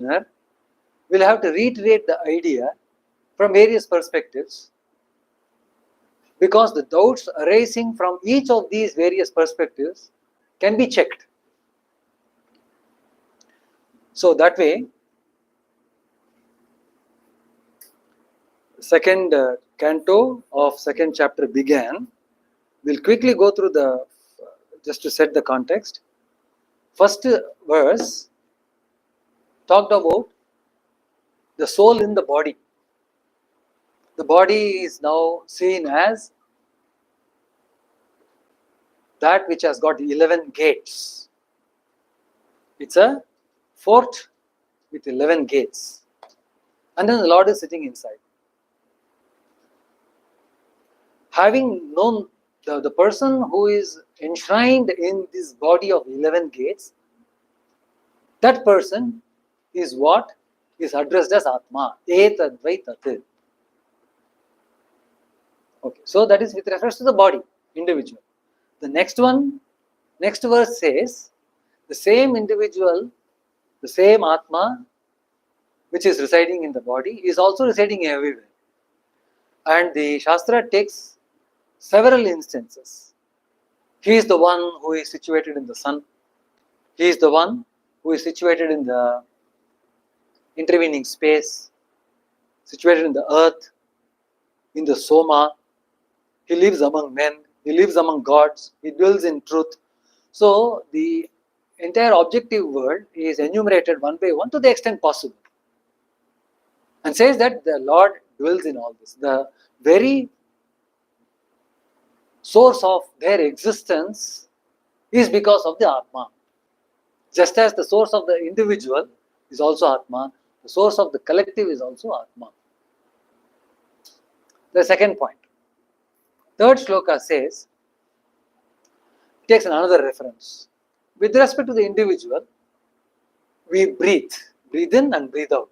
will have to reiterate the idea from various perspectives, because the doubts arising from each of these various perspectives can be checked. So that way, second canto of second chapter began. We'll quickly go through the, just to set the context. First verse talked about the soul in the body. The body is now seen as that which has got 11 gates. It's a fort with 11 gates. And then the Lord is sitting inside. Having known the person who is enshrined in this body of 11 gates, that person is what is addressed as Atma. Etadvai tat. Okay, so that is with reference to the body, individual. The next verse says, the same individual, the same Atma, which is residing in the body, is also residing everywhere. And the Shastra takes several instances. He is the one who is situated in the sun. He is the one who is situated in the intervening space, situated in the earth, in the Soma. He lives among men. He lives among gods. He dwells in truth. So the entire objective world is enumerated one by one to the extent possible, and says that the Lord dwells in all this. The very source of their existence is because of the Atma. Just as the source of the individual is also Atma, the source of the collective is also Atma. The second point. Third shloka says, takes another reference. With respect to the individual, we breathe in and breathe out.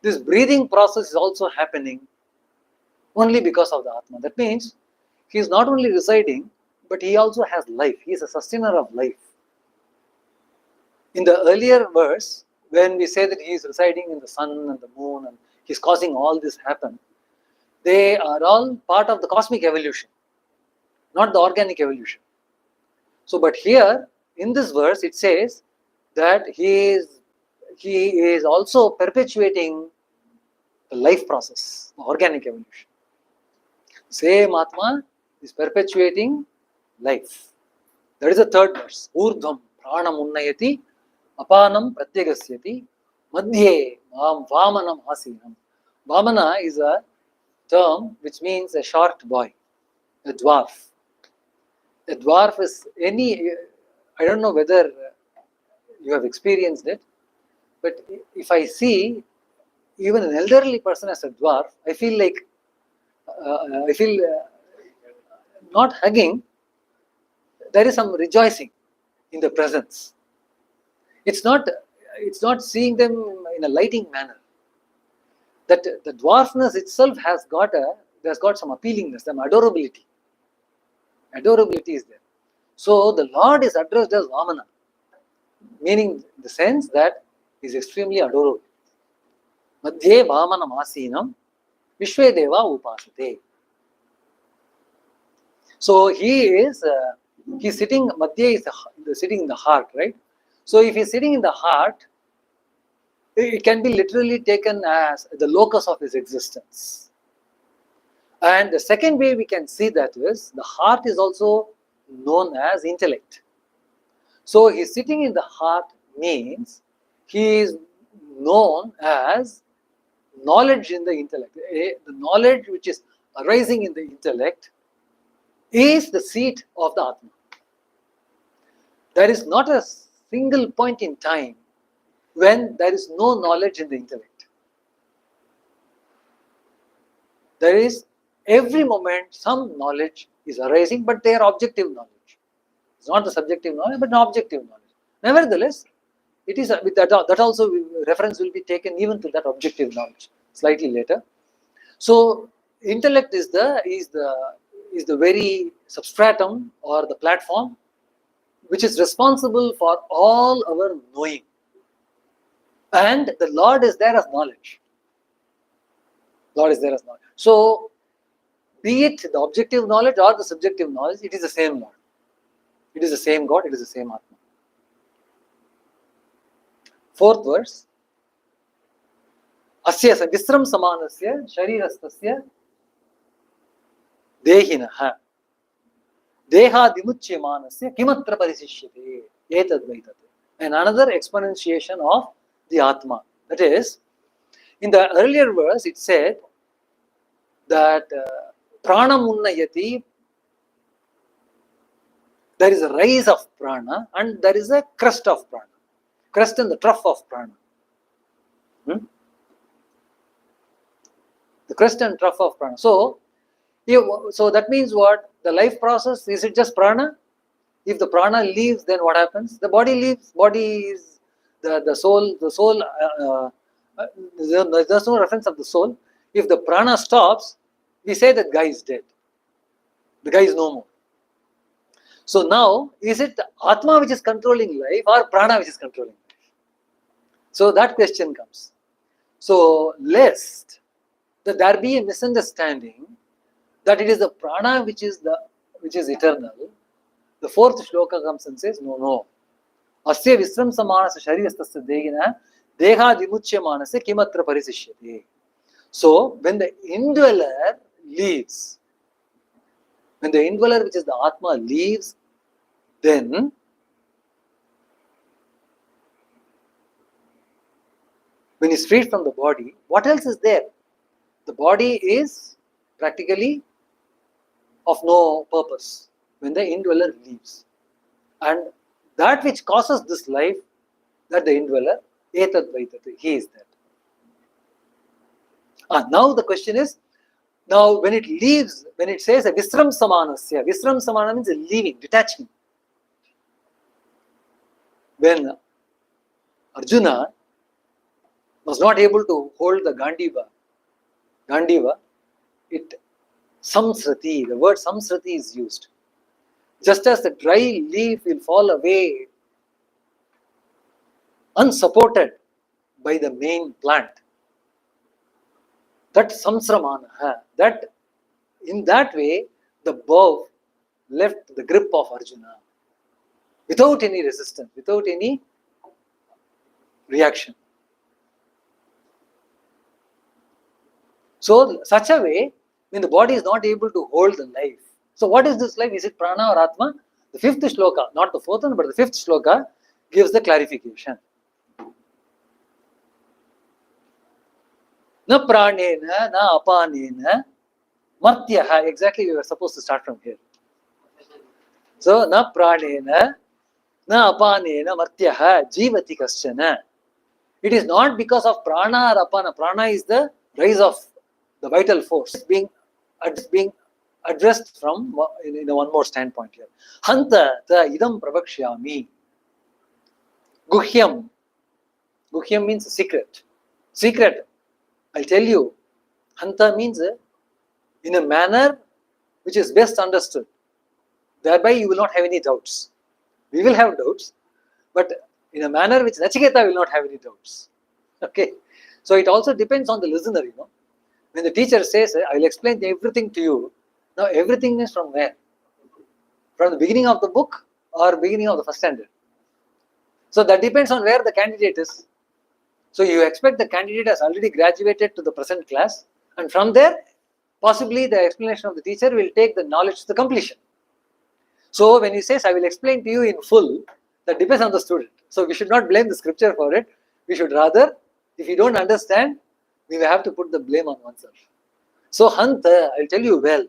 This breathing process is also happening only because of the Atma. That means he is not only residing, but he also has life. He is a sustainer of life. In the earlier verse, when we say that he is residing in the sun and the moon and he is causing all this happen, they are all part of the cosmic evolution, not the organic evolution. So, but here in this verse it says that he is also perpetuating the life process, the organic evolution. Same Atma is perpetuating life. That is the third verse. Urdhvam pranam unnayati apanam pratyagasyati madhye vamanam asinam. Vamana is a term which means a short boy, a dwarf. A dwarf is any, I don't know whether you have experienced it, but if I see even an elderly person as a dwarf, I feel like, not hugging, there is some rejoicing in the presence. It's not seeing them in a lighting manner. That the dwarfness itself has got some appealingness, some adorability. Adorability is there. So the Lord is addressed as Vamana, meaning the sense that he is extremely adorable. Madhye Vamanam Asinam Vishwe Deva Upasate. So he's sitting, Madhya is sitting in the heart, right? So if he's sitting in the heart, it can be literally taken as the locus of his existence. And the second way we can see that is, the heart is also known as intellect. So he's sitting in the heart means he is known as knowledge in the intellect. The knowledge which is arising in the intellect is the seat of the Atma. There is not a single point in time when there is no knowledge in the intellect. There is every moment some knowledge is arising, but they are objective knowledge. It's not the subjective knowledge, but an objective knowledge. Nevertheless, it is with that also reference will be taken even to that objective knowledge slightly later. So intellect is the very substratum or the platform which is responsible for all our knowing. And the Lord is there as knowledge. Lord is there as knowledge. So, be it the objective knowledge or the subjective knowledge, it is the same Lord. It is the same God, it is the same Atma. Fourth verse. Asya visram samanasya sharirastasya dehinaha dehadimuchyamanasya kimatra parisishyate etadvaitate. And another exponentiation of the Atma. That is, in the earlier verse, it said that prana munnayati, there is a rise of prana and there is a crest of prana. Crest and the trough of prana. The crest and trough of prana. So that means what? The life process, is it just prana? If the prana leaves, then what happens? The body leaves. Body is the soul. The soul, there's no reference of the soul. If the prana stops, we say that guy is dead. The guy is no more. So now, is it Atma which is controlling life or prana which is controlling life? So that question comes. So lest that there be a misunderstanding that it is the prana which is eternal, the fourth shloka comes and says, no. Asya visram samanasa sharirastasya dehina dehadimuchyamanasya kimatra parisishyate. So when the indweller leaves, when the indweller which is the Atma leaves, then when he's freed from the body, what else is there? The body is practically of no purpose when the indweller leaves. And that which causes this life, that the indweller, etadvaitate, he is that. Now the question is, now when it leaves, when it says a visram samanasya, visram samana means a leaving, detachment. When Arjuna was not able to hold the Gandiva, it samsrati, the word samsrati is used. Just as the dry leaf will fall away unsupported by the main plant, that samsramana, that in that way the bow left the grip of Arjuna without any resistance, without any reaction. So such a way, when the body is not able to hold the life. So what is this life? Is it prana or Atma? The fifth shloka, not the fourth one, but the fifth shloka gives the clarification. Na pranena, na apanena, martyaha. Exactly, we were supposed to start from here. So, na pranena, na apanena, martyaha, jivati kaschana. It is not because of prana or apana. Prana is the rise of the vital force being addressed from one more standpoint here. Hanta ta idam pravakshyami. Guhyam. Guhyam means secret. Secret. I'll tell you. Hanta means in a manner which is best understood. Thereby you will not have any doubts. We will have doubts, but in a manner which Nachiketa will not have any doubts. Okay. So it also depends on the listener, When the teacher says, I will explain everything to you. Now everything is from where? From the beginning of the book or beginning of the first standard. So that depends on where the candidate is. So you expect the candidate has already graduated to the present class, and from there, possibly the explanation of the teacher will take the knowledge to the completion. So when he says, I will explain to you in full, that depends on the student. So we should not blame the scripture for it. We should rather, if you don't understand, we may have to put the blame on oneself. So Hanta, I'll tell you well.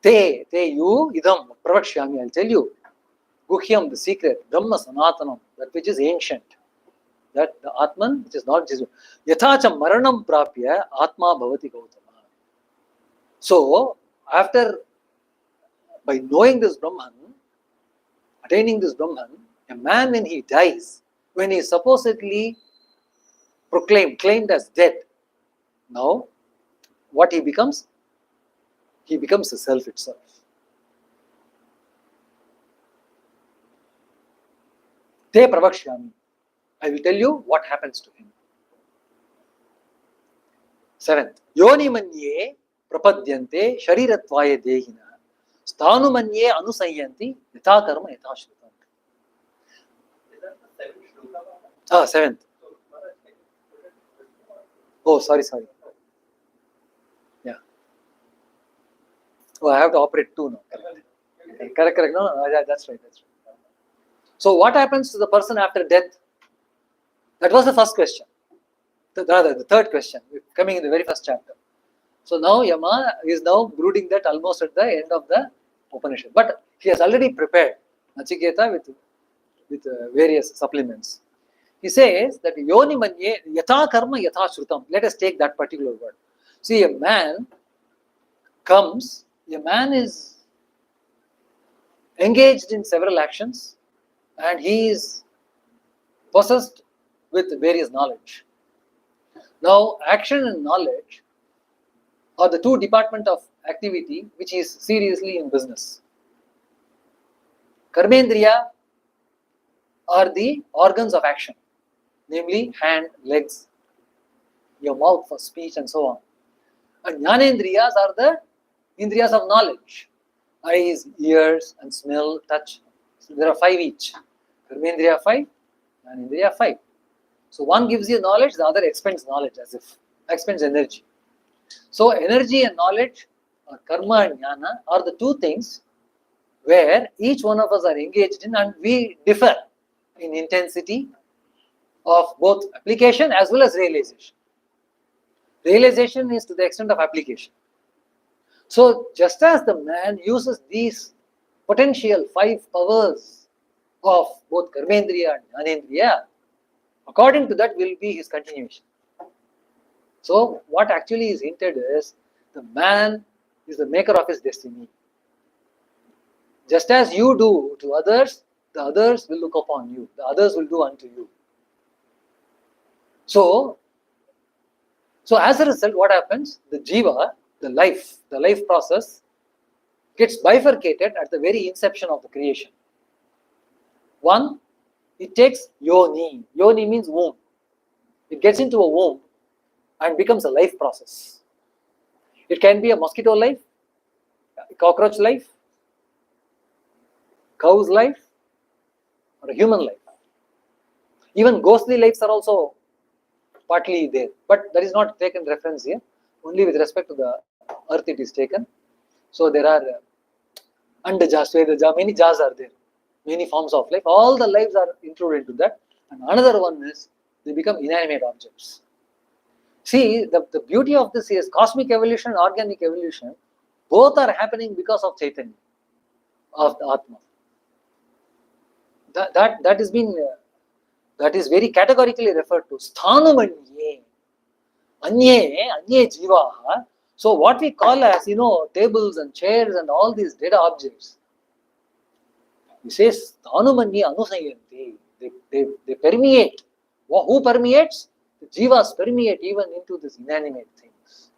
Te you idam pravakshyami, I'll tell you. Guhyam, the secret, Brahma Sanatanam, that which is ancient. That the Atman, which is not Jesus. Yathacha maranam prapya Atma bhavati Gautama. So, by knowing this Brahman, attaining this Brahman, a man when he dies, when he is supposedly claimed as dead, now what he becomes? He becomes the self itself. Te pravakshyami. I will tell you what happens to him. 7th, Yoni manye prapadyante shariratvaye dehina sthanu manye anusayanti yatha karma yatha shrutam. 7th. Oh, sorry. Yeah. Oh, I have to operate 2 now. Correct. No, that's right. So what happens to the person after death? That was the first question. The third question, coming in the very first chapter. So now Yama is now brooding that almost at the end of the Upanishad. But he has already prepared Nachiketa with various supplements. He says that Yoni manye yatha karma yatha shrutam. Let us take that particular word. See, a man is engaged in several actions and he is possessed with various knowledge. Now, action and knowledge are the two departments of activity which is seriously in business. Karmendriya are the organs of action, namely hand, legs, your mouth for speech and so on. And Jnanendriyas are the indriyas of knowledge, eyes, ears and smell, touch. So there are 5 each. Karmendriya 5, Jnanendriya 5. So one gives you knowledge, the other expends knowledge, expends energy. So energy and knowledge, or karma and jnana, are the 2 things where each one of us are engaged in, and we differ in intensity of both application as well as realization. Realization is to the extent of application. So just as the man uses these potential 5 powers of both karmendriya and jnanendriya, according to that will be his continuation. So what actually is hinted is the man is the maker of his destiny. Just as you do to others, the others will look upon you. The others will do unto you. So as a result, what happens? The jiva, the life process gets bifurcated at the very inception of the creation. One, it takes yoni. Yoni means womb. It gets into a womb and becomes a life process. It can be a mosquito life, a cockroach life, cow's life, or a human life. Even ghostly lives are also partly there, but that is not taken reference here. Only with respect to the earth it is taken. So there are andaja, svedaja, many jas are there, many forms of life. All the lives are included into that. And another one is they become inanimate objects. See, the beauty of this is cosmic evolution and organic evolution, both are happening because of Chaitanya, of the Atma. That is very categorically referred to. Sthanumanye, anye jivaha. So what we call as, tables and chairs and all these dead objects, he says, sthanumanye anusayanti. They permeate. Who permeates? The jivas permeate even into these inanimate things.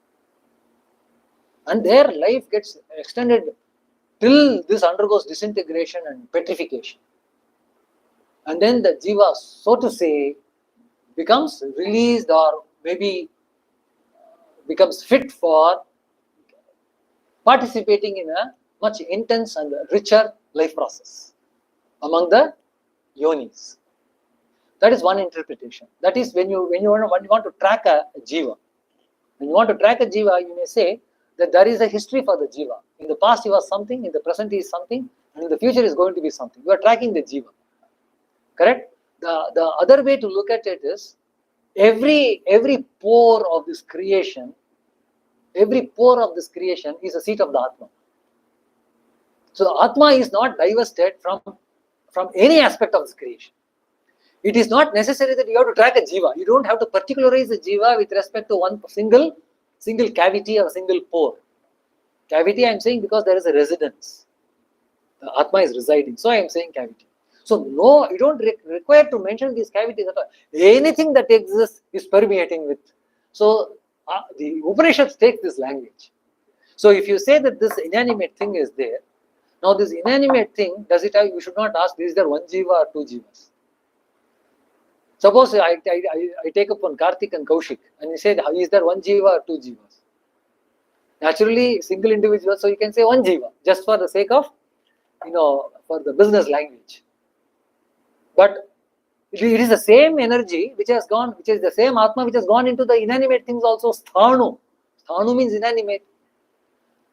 And their life gets extended till this undergoes disintegration and petrification. And then the jiva, so to say, becomes released or maybe becomes fit for participating in a much intense and richer life process among the yonis. That is one interpretation. That is when you want to track a jiva. When you want to track a jiva, you may say that there is a history for the jiva. In the past he was something, in the present he is something, and in the future is going to be something. You are tracking the jiva. Correct? The other way to look at it is every pore of this creation, is a seat of the Atma. So the Atma is not divested from any aspect of this creation. It is not necessary that you have to track a jiva. You don't have to particularize the jiva with respect to one single cavity or single pore. Cavity I am saying because there is a residence. The Atma is residing. So I am saying cavity. So no, you don't require to mention these cavities at all. Anything that exists is permeating with. So the Upanishads take this language. So if you say that this inanimate thing is there, now this inanimate thing, does it have, you should not ask, is there one jiva or 2 jivas? Suppose I take up one Karthik and Kaushik and you say, is there one jiva or two jivas? Naturally, single individual, so you can say one jiva, just for the sake of, for the business language. But it is the same energy which has gone, which is the same Atma which has gone into the inanimate things also. Sthanu. Sthanu means inanimate.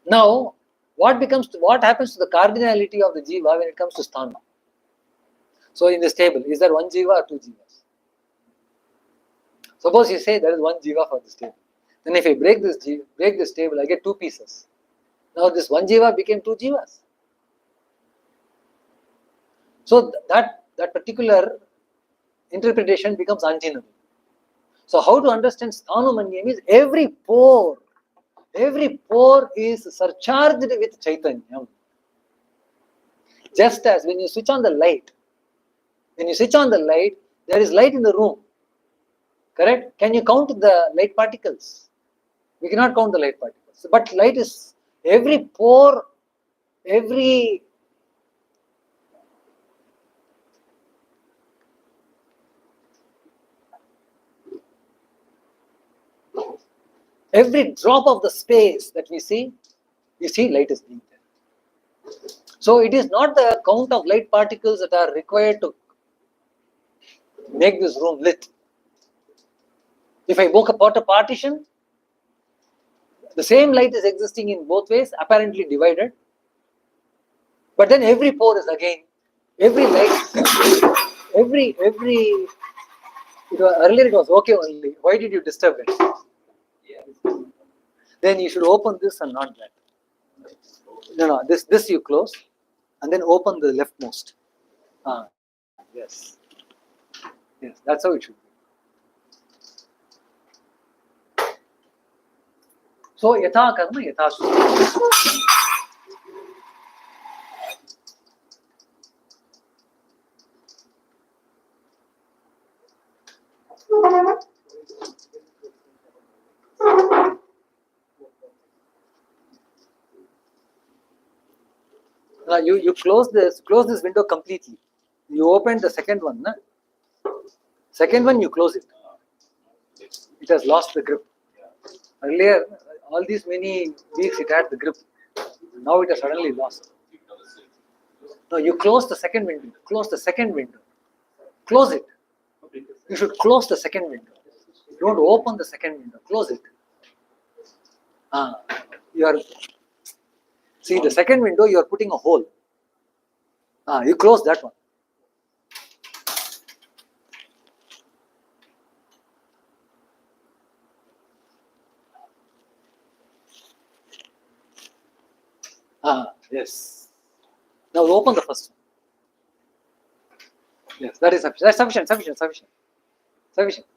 Now, what happens to the cardinality of the jiva when it comes to sthanu? So in this table, is there one jiva or two jivas? Suppose you say there is one jiva for this table. Then if I break this table, I get two pieces. Now this one jiva became two jivas. So that particular interpretation becomes untenable. So how to understand sthanu manyam is every pore is surcharged with chaitanyam. Just as when you switch on the light, there is light in the room. Correct? Can you count the light particles? We cannot count the light particles. But light is every pore, every drop of the space that we see light is being there. So it is not the count of light particles that are required to make this room lit. If I put a partition, the same light is existing in both ways, apparently divided. But then every pore is again, every light, earlier it was okay only. Why did you disturb it? Yeah. Then you should open this and not that. No, this you close and then open the leftmost. Yes. Yes, that's how it should be. So, yatha karma, yatha sukha. Now you close this window completely. You open the second one. Na? Second one you close it. It has lost the grip. Earlier, all these many weeks it had the grip. Now it has suddenly lost. No, you close the second window. Close the second window. Close it. You should close the second window. Don't open the second window. Close it. See the second window, you are putting a hole. You close that one. Yes. Now open the first one. Yes, that is sufficient. That's sufficient.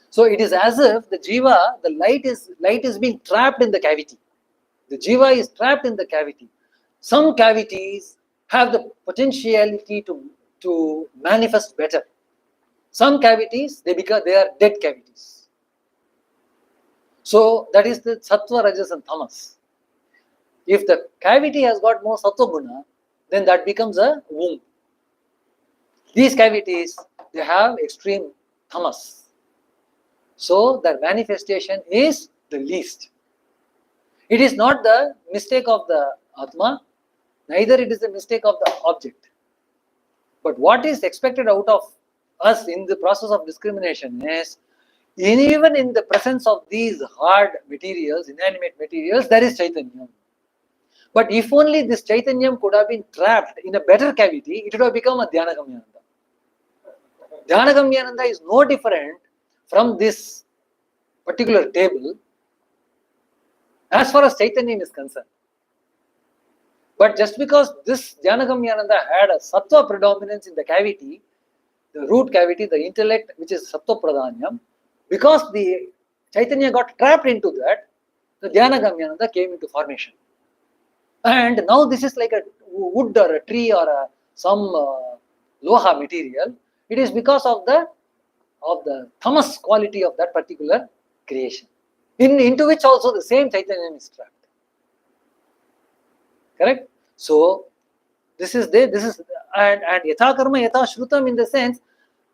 So it is as if the jiva, the light is being trapped in the cavity. The jiva is trapped in the cavity. Some cavities have the potentiality to manifest better. Some cavities, they are dead cavities. So that is the sattva, rajas and tamas. If the cavity has got more sattva guna, then that becomes a womb. These cavities, they have extreme tamas. So their manifestation is the least. It is not the mistake of the Atma, neither it is the mistake of the object. But what is expected out of us in the process of discrimination is, even in the presence of these hard materials, inanimate materials, there is Chaitanyam. But if only this Chaitanyam could have been trapped in a better cavity, it would have become a Dhyanagamyananda. Dhyanagamyananda is no different from this particular table as far as Chaitanyam is concerned. But just because this Dhyanagamyananda had a sattva predominance in the cavity, the root cavity, the intellect, which is sattva pradhanyam, because the Chaitanya got trapped into that, the Dhyanagamyananda came into formation. And now this is like a wood or a tree or some loha material. It is because of the tamas quality of that particular creation, into which also the same Chaitanya is trapped. Correct? So this is and yatha karma yatha shrutam, in the sense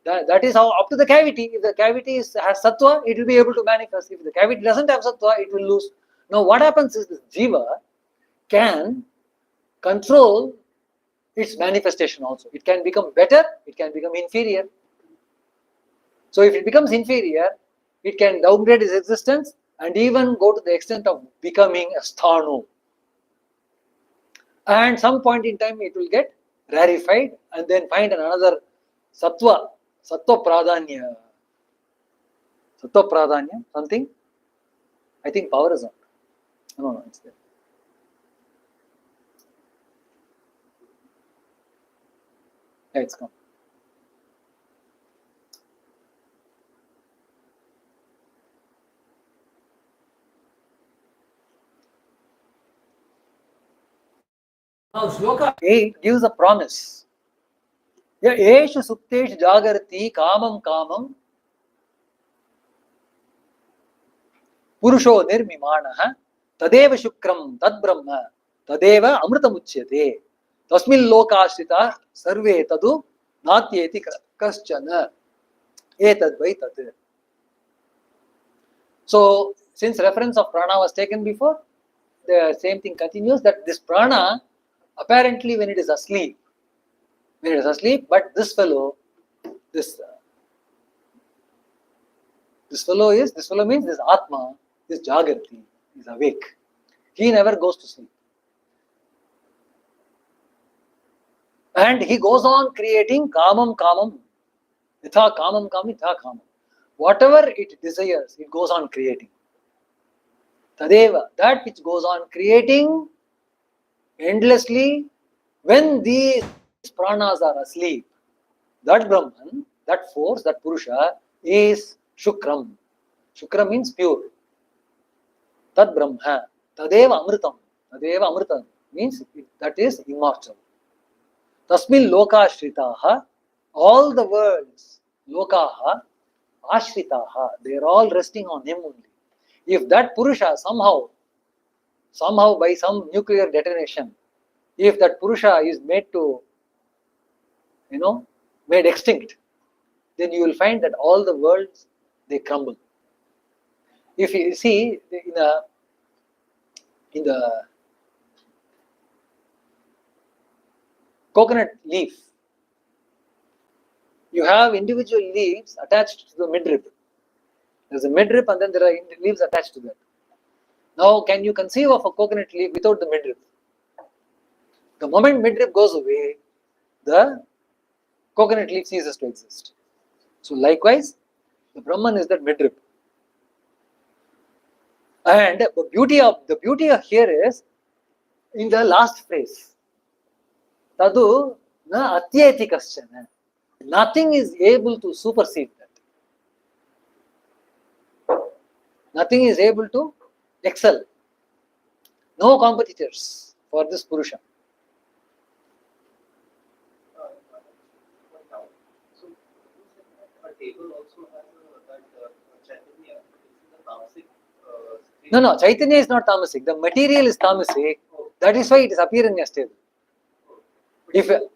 that is how up to the cavity. If the cavity has sattva, it will be able to manifest. If the cavity doesn't have sattva, it will lose. Now what happens is this jiva can control its manifestation also. It can become better, it can become inferior. So if it becomes inferior, it can downgrade its existence and even go to the extent of becoming a sthanu. And some point in time it will get rarefied and then find another sattva pradanya, something. I think power is on. No, it's there. Yeah, it's gone. Now, Shloka 8 gives a promise. Ya eshu suktesh jagarti kamam kamam purusho nirmimanaha tadeva shukram tad brahma tadeva amritamuchyate tasmil lokashrita sarve tadu natyeti kaschana etad vai tat. So, since reference of prana was taken before, the same thing continues, that this prana, apparently when it is asleep, but this fellow means this Atma, this Jagrati, is awake. He never goes to sleep. And he goes on creating kamam, itha kamam. Whatever it desires, it goes on creating. Tadeva, that which goes on creating endlessly, when these pranas are asleep, that Brahman, that force, that Purusha is Shukram. Shukram means pure. Tad Brahma. Tadeva Amritam means that is immortal. Tasmin Loka Ashritaha, all the worlds, Lokaha, Ashritaha, they are all resting on him only. If that Purusha somehow by some nuclear detonation, if that Purusha is made extinct, then you will find that all the worlds, they crumble. If you see in the coconut leaf, you have individual leaves attached to the midrib. There's a midrib and then there are leaves attached to that. Now, can you conceive of a coconut leaf without the midrib? The moment midrib goes away, the coconut leaf ceases to exist. So likewise, the Brahman is that midrib. And the beauty here is in the last phrase. Tadu na atyeti kaschana. Nothing is able to supersede that. Nothing is able to excel. No competitors for this Purusha. So, a table also has that Chaitanya is the tamasic. No, Chaitanya is not tamasic. The material is tamasic. That is why it is appearing as table. If that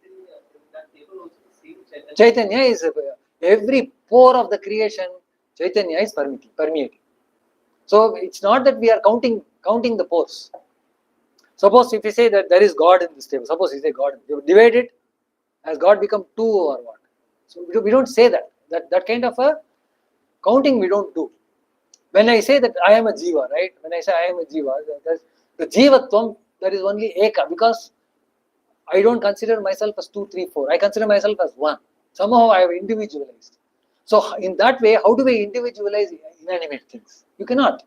table also the same Chaitanya is every pore of the creation, Chaitanya is permeating. So it's not that we are counting the pores. Suppose if we say that there is God in this table, suppose we say God, you divide it, has God become 2 or what? So we don't say that. That kind of a counting we don't do. When I say that I am a jiva, right? When I say I am a jiva, the jivatvam, that is only eka, because I don't consider myself as 2, 3, 4. I consider myself as 1. Somehow I have individualized. So in that way, how do we individualize inanimate things? You cannot.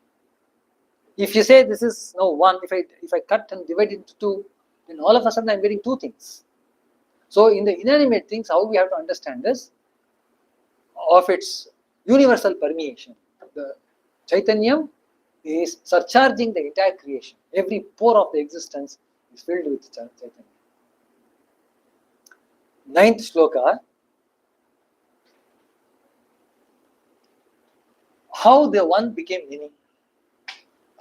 If you say this is now 1, if I cut and divide into 2, then all of a sudden I am getting 2 things. So in the inanimate things, how we have to understand this, of its universal permeation. The Chaitanyam is surcharging the entire creation. Every pore of the existence is filled with Chaitanya. 9th shloka. How the one became many.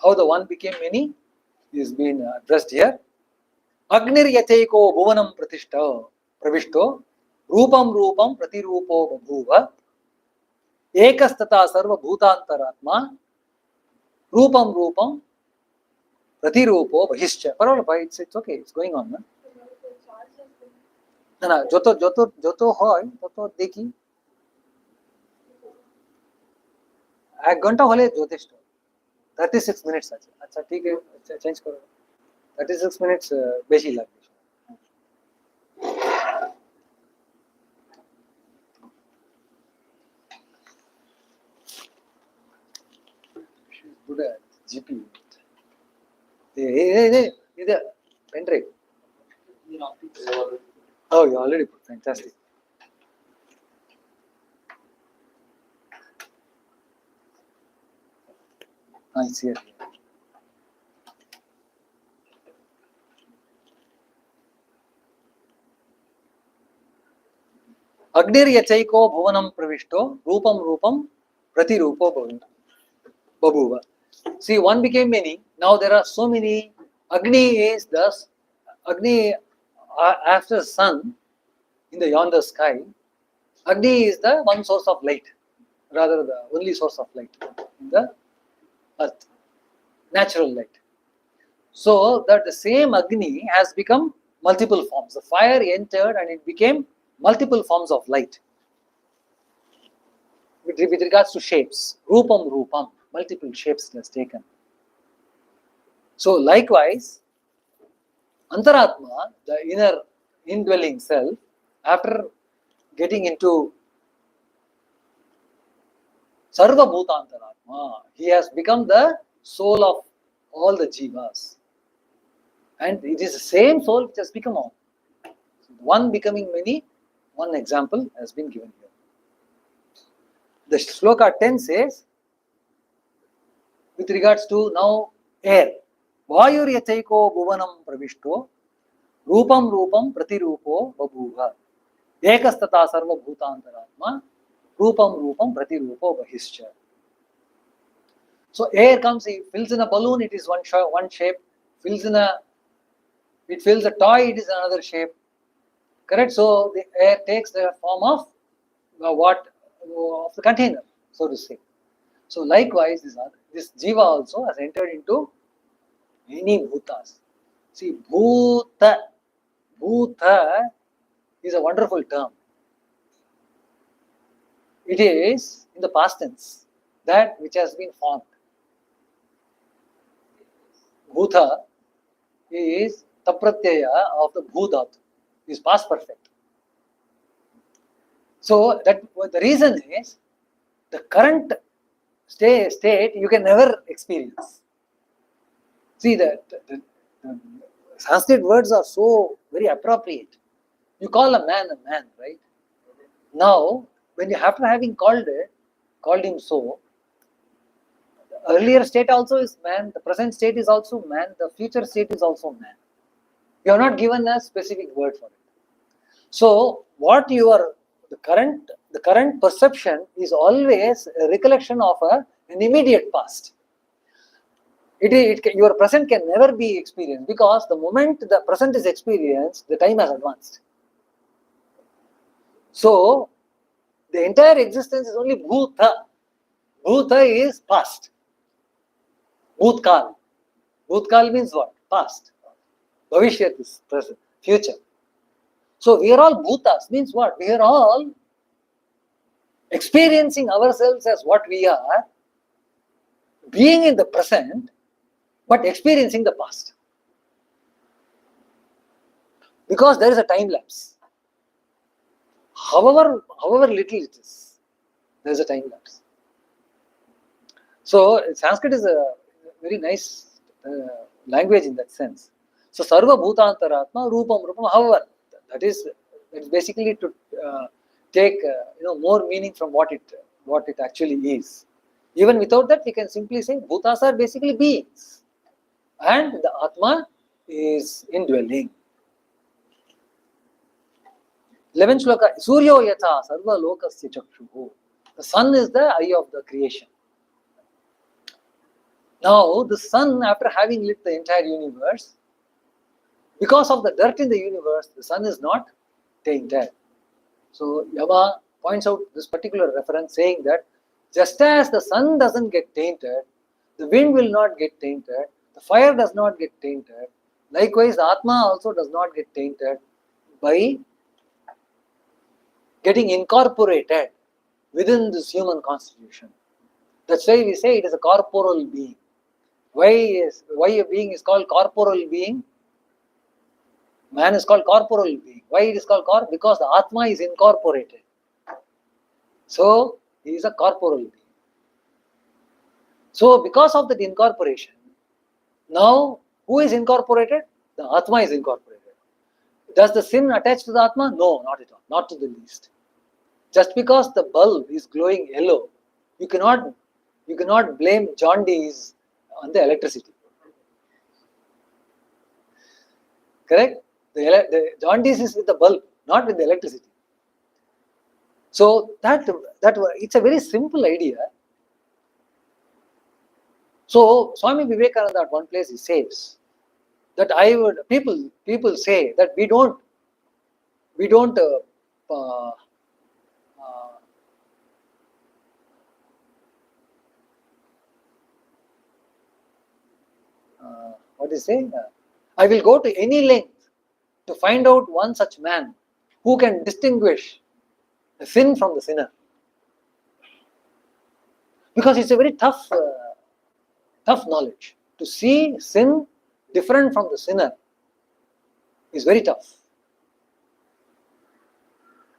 How the one became many is being addressed here. Agnir yachaiko bhuvanam pravishto rupam rupam pratirupo babhuva ekastata sarva bhutantaratma rupam rupam pratirupo bahischa. It's okay, it's going on. Na? না না যত যত যত হয় তত দেখি 1 ঘন্টা হলে যথেষ্ট 36 মিনিটস আছে আচ্ছা ঠিক আছে চেঞ্জ করো 36 মিনিটস বেশি লাগবে good at GP இது pen drive oh you already put fantastic nice here Agnir yachaiko bhuvanam pravishto rupam rupam pratirupo babhuva. See, one became many. Now there are so many. Agni is thus Agni after sun in the yonder sky. Agni is the one source of light, rather the only source of light in the earth, natural light. So that the same Agni has become multiple forms. The fire entered and it became multiple forms of light with regards to shapes. Rupam rupam, multiple shapes it has taken. So likewise, Antaratma, the inner indwelling self, after getting into Sarva Bhutantaratma, he has become the soul of all the jivas. And it is the same soul which has become all. One becoming many, one example has been given here. The shloka 10 says, with regards to now air, Vayur yachaiko bhuvanam pravishto rupam rupam pratirupo babhuva ekastata sarva bhutantaratma rupam rupam pratirupo bahischa. So air comes, it fills in a balloon, it is one shape, it fills a toy, it is another shape. Correct? So the air takes the form of of the container, so to say. So likewise, this jiva also has entered into many bhutas. See, bhuta is a wonderful term. It is in the past tense, that which has been formed. Bhuta is tapratyaya of the bhudatu, is past perfect. So that the reason is the current state you can never experience. See that the Sanskrit words are so very appropriate. You call a man, right? Now, when you after having called him so, the earlier state also is man, the present state is also man, the future state is also man. You are not given a specific word for it. So, what you are the current perception is always a recollection of an immediate past. Your present can never be experienced, because the moment the present is experienced, the time has advanced. So the entire existence is only bhuta. Bhuta is past. Bhutkal. Bhutkal means what? Past. Bhavishyat is present, future. So we are all bhutas, means what? We are all experiencing ourselves as what we are, being in the present, but experiencing the past. Because there is a time lapse. However little it is, there is a time lapse. So Sanskrit is a very nice language in that sense. So sarva bhutantaratma rupam rupam. However, that is basically to take more meaning from what it actually is. Even without that, we can simply say bhutas are basically beings, and the Atma is indwelling. 11th shloka, Suryo yatha sarva lokasya chakshuhu. The sun is the eye of the creation. Now, the sun, after having lit the entire universe, because of the dirt in the universe, the sun is not tainted. So, Yama points out this particular reference saying that just as the sun doesn't get tainted, the wind will not get tainted, the fire does not get tainted, likewise, the Atma also does not get tainted by getting incorporated within this human constitution. That's why we say it is a corporal being. Why a being is called corporal being? Man is called corporal being. Why it is called corp? Because the Atma is incorporated. So he is a corporal being. So because of that incorporation, now who is incorporated? The Atma is incorporated. Does the sin attach to the Atma? No, not at all. Not to the least. Just because the bulb is glowing yellow, you cannot blame jaundice on the electricity. Correct? The jaundice is with the bulb, not with the electricity. So that it's a very simple idea. So Swami Vivekananda at one place he says that people say that we don't uh, what is saying? I will go to any length to find out one such man who can distinguish the sin from the sinner. Because it's a very tough knowledge. To see sin different from the sinner is very tough.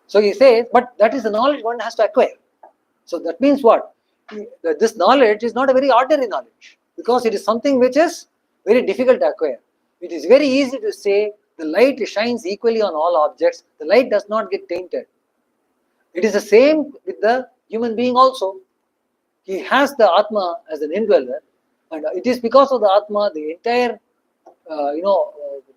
So he says, but that is the knowledge one has to acquire. So that means what? This knowledge is not a very ordinary knowledge because it is something which is very difficult to acquire. It is very easy to say the light shines equally on all objects. The light does not get tainted. It is the same with the human being also. He has the Atma as an indweller, and it is because of the Atma the entire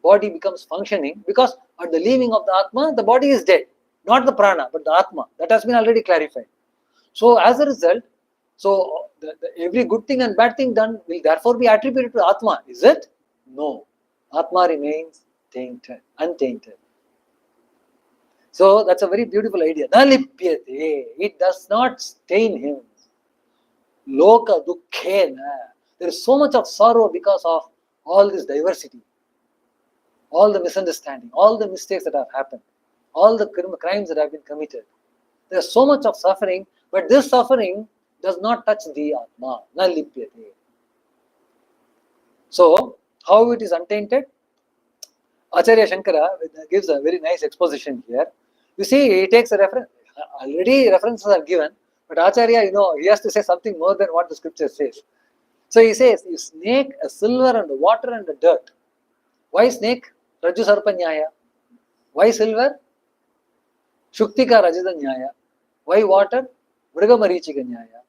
body becomes functioning, because at the leaving of the Atma the body is dead, not the prana but the Atma. That has been already clarified. So as a result, every good thing and bad thing done will therefore be attributed to Atma. Is it? No. Atma remains tainted, untainted. So that's a very beautiful idea. Na lipyate. It does not stain him. Loka dukkhena. There is so much of sorrow because of all this diversity, all the misunderstanding, all the mistakes that have happened, all the crimes that have been committed. There is so much of suffering, but this suffering does not touch the Atma. Na lipyate. So, how it is untainted? Acharya Shankara gives a very nice exposition here. You see, he takes a reference. Already references are given, but Acharya, he has to say something more than what the scripture says. So he says, you snake, a silver and a water and a dirt. Why snake? Raju Sarpa Nyaya. Why silver? Shuktika Rajada Nyaya. Why water? Mriga Marichika Nyaya.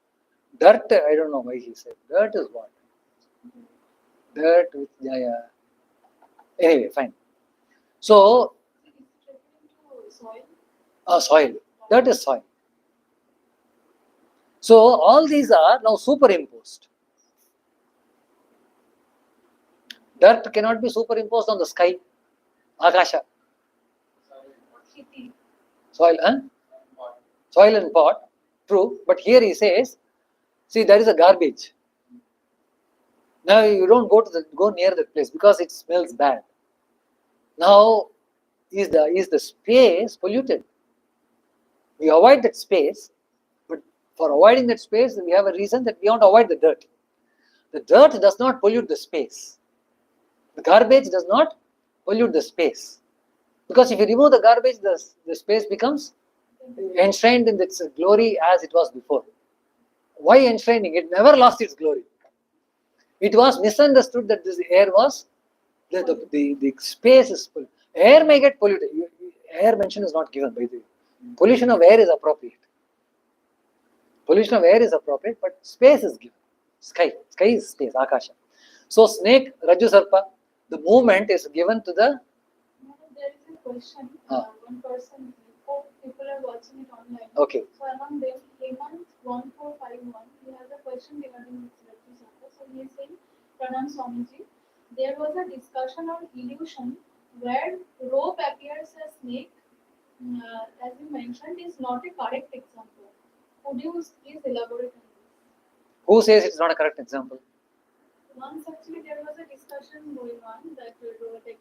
Dirt, I don't know why he said. Dirt is what? Dirt with Nyaya. Anyway, fine. So, soil. Dirt is soil. So, all these are now superimposed. Dirt cannot be superimposed on the sky. Akasha. Soil, huh? Soil and pot. True. But here he says, see, there is a garbage. Now you don't go near that place because it smells bad. Now, is the space polluted? We avoid that space, but for avoiding that space, we have a reason that we want to avoid the dirt. The dirt does not pollute the space. The garbage does not pollute the space. Because if you remove the garbage, the space becomes enshrined in its glory as it was before. Why enshrining? It never lost its glory. It was misunderstood that this air was, the space is full. Air may get polluted. Air mention is not given by the way. Pollution of air is appropriate. Pollution of air is appropriate, but space is given. Sky is space, Akasha. So snake, Raju Sarpa, the movement is given to the. There is a question. One person, four people are watching it online. Okay. So among them, Hemant 1451, he has a question regarding this Raju Sarpa. So he is saying, Pranam Swamiji, there was a discussion on illusion where rope appears as snake, as you mentioned, is not a correct example. Could you please elaborate on this? Who says it's not a correct example? Once actually there was a discussion going on that like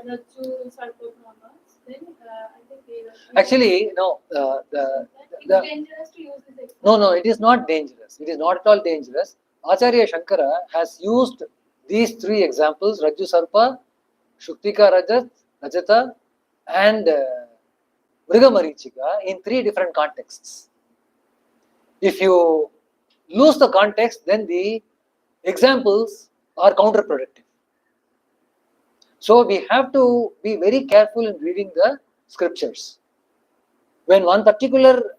Raju Sarkobramas, then I think they were Actually, no. that it's The dangerous to use this example. No, it is not dangerous. It is not at all dangerous. Acharya Shankara has used these three examples: Rajju Sarpa, Shuktika Rajata, and Mriga Marichika in three different contexts. If you lose the context, then the examples are counterproductive. So we have to be very careful in reading the scriptures. When one particular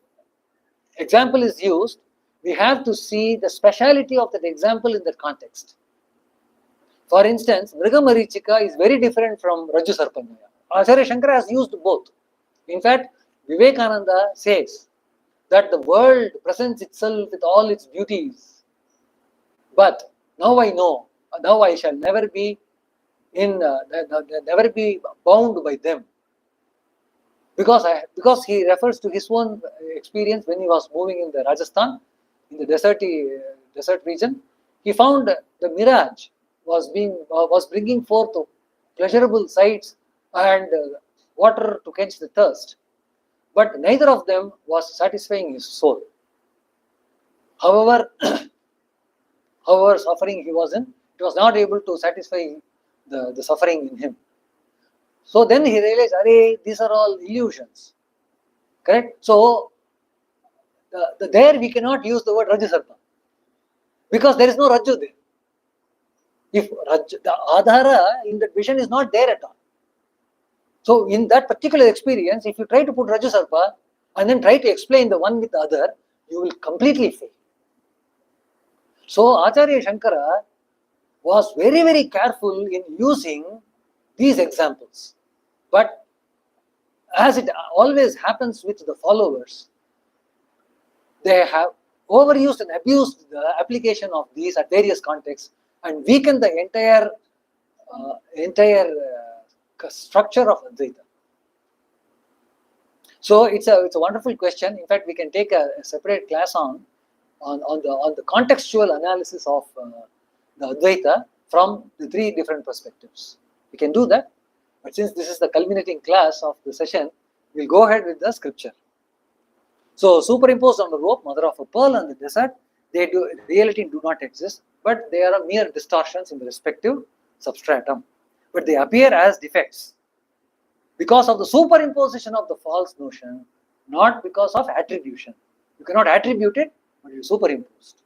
example is used, we have to see the speciality of that example in that context. For instance, Mriga Marichika is very different from Rajju Sarpanyaya. Acharya Shankara has used both. In fact, Vivekananda says that the world presents itself with all its beauties. But now I know, now I shall never be never be bound by them. Because he refers to his own experience when he was moving in the Rajasthan, in the desert region. He found the mirage was bringing forth pleasurable sights and water to quench the thirst, but neither of them was satisfying his soul. However, however suffering he was in, it was not able to satisfy the suffering in him. So then he realized, "Arey, these are all illusions." Correct? So there we cannot use the word Rajju Sarpa because there is no Rajju there. If Rajju, the Adhara in that vision is not there at all. So in that particular experience, if you try to put Rajju Sarpa and then try to explain the one with the other, you will completely fail. So Acharya Shankara was very, very careful in using these examples. But as it always happens with the followers, they have overused and abused the application of these at various contexts and weakened the entire structure of Advaita. So it's a wonderful question. In fact, we can take a separate class on the contextual analysis of the Advaita from the three different perspectives. We can do that, but since this is the culminating class of the session, we'll go ahead with the scripture. So superimposed on the rope, mother of a pearl and the desert, they do reality do not exist, but they are mere distortions in the respective substratum. But they appear as defects because of the superimposition of the false notion, not because of attribution. You cannot attribute it, but it is superimposed.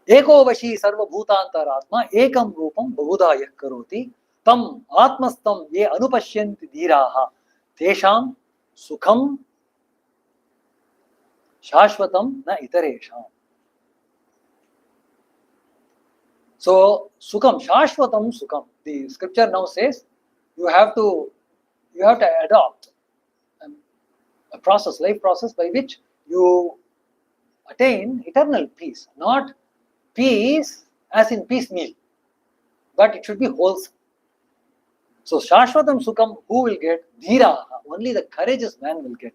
Eko vashi sarva bhutantaratma ekam rupam bahudha yah karoti tam atmastam ye anupashyanti dhiraha tesham sukham shashvatam na itaresham. So sukham, shashvatam sukham. The scripture now says you have to adopt a process, life process by which you attain eternal peace, not peace as in piecemeal, but it should be wholesome. So shashvatam sukham, who will get? Dhira, only the courageous man will get.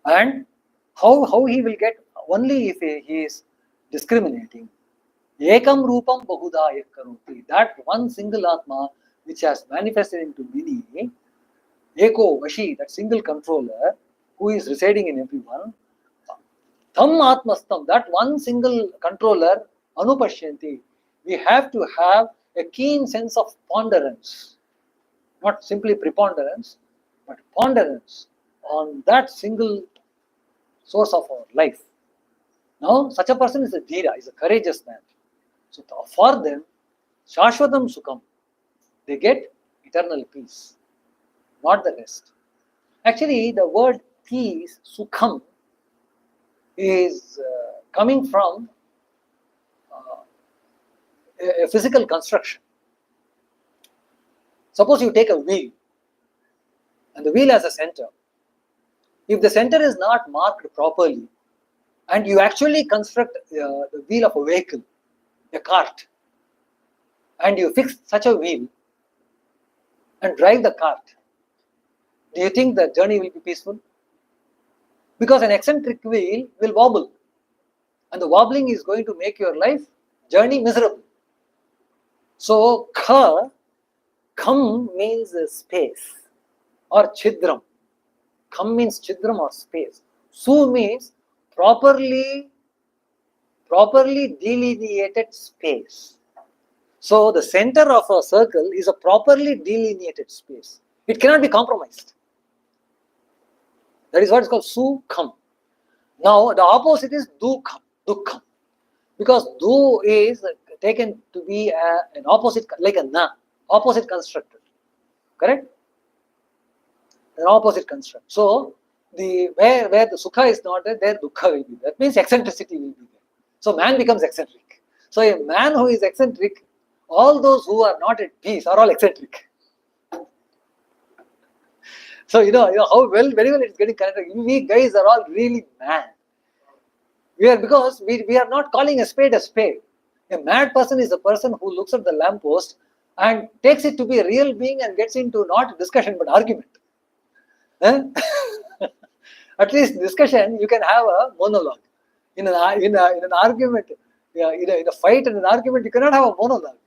And how he will get? Only if he is discriminating. Ekam rupam bahuda karoti. That one single atma which has manifested into many, eko vashi, that single controller who is residing in everyone, tam atmastam, that one single controller, anupashyanti. We have to have a keen sense of ponderance, not simply preponderance, but ponderance on that single source of our life. Now, such a person is a dhira, is a courageous man. So, for them, shashvatam sukham, they get eternal peace, not the rest. Actually, the word peace, sukham, is coming from a physical construction. Suppose you take a wheel, and the wheel has a center. If the center is not marked properly, and you actually construct the wheel of a vehicle, a cart and you fix such a wheel and drive the cart, do you think the journey will be peaceful? Because an eccentric wheel will wobble, and the wobbling is going to make your life journey miserable. So, kham means space or chidram. Kham means chidram or space. Su means properly delineated space. So, the center of a circle is a properly delineated space. It cannot be compromised. That is what is called sukham. Now, the opposite is dukham. Because du is taken to be an opposite, like a na, opposite constructor. Correct? An opposite construct. So, where the sukha is not there, there dukkha will be there. That means eccentricity will be there. So, man becomes eccentric. So, a man who is eccentric, all those who are not at peace are all eccentric. So, you know how very well it's getting connected. We guys are all really mad. Because we are not calling a spade a spade. A mad person is a person who looks at the lamppost and takes it to be a real being and gets into not discussion but argument. At least discussion you can have a monologue. In an argument, in a fight and an argument, you cannot have a monologue.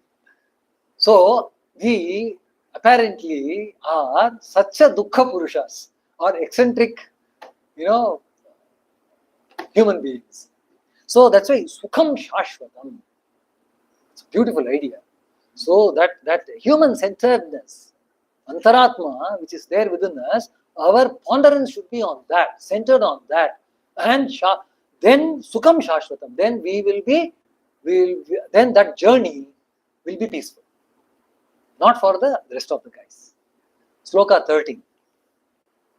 So we apparently are such a dukkha purushas or eccentric, human beings. So that's why sukham shashvatam. It's a beautiful idea. So that human centeredness, antaratma, which is there within us, our ponderance should be on that, centered on that, and then sukham shashvatam. Then then that journey will be peaceful. Not for the rest of the guys. Sloka 13.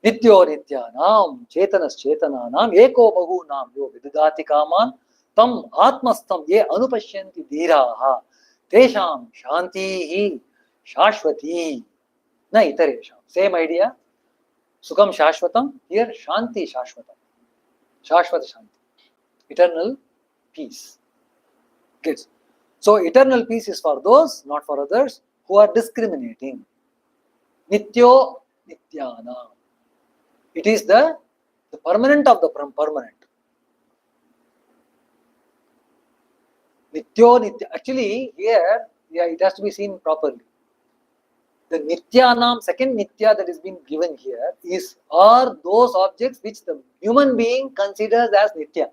Nityo nityanam chetanas chetananam eko bahunam yo vidudati kaman tam atmastam ye anupashyanti dhiraha tesham shantihi shashvati na itaresham. Same idea. Sukham shashvatam. Here shanti shashvatam. Shashvata shanti. Eternal peace. Good. So eternal peace is for those, not for others, who are discriminating. Nityo nityanam. It is the permanent of the permanent. Nityo nitya. Actually, here, it has to be seen properly. The nityanam, second nitya that is being given here are those objects which the human being considers as nitya.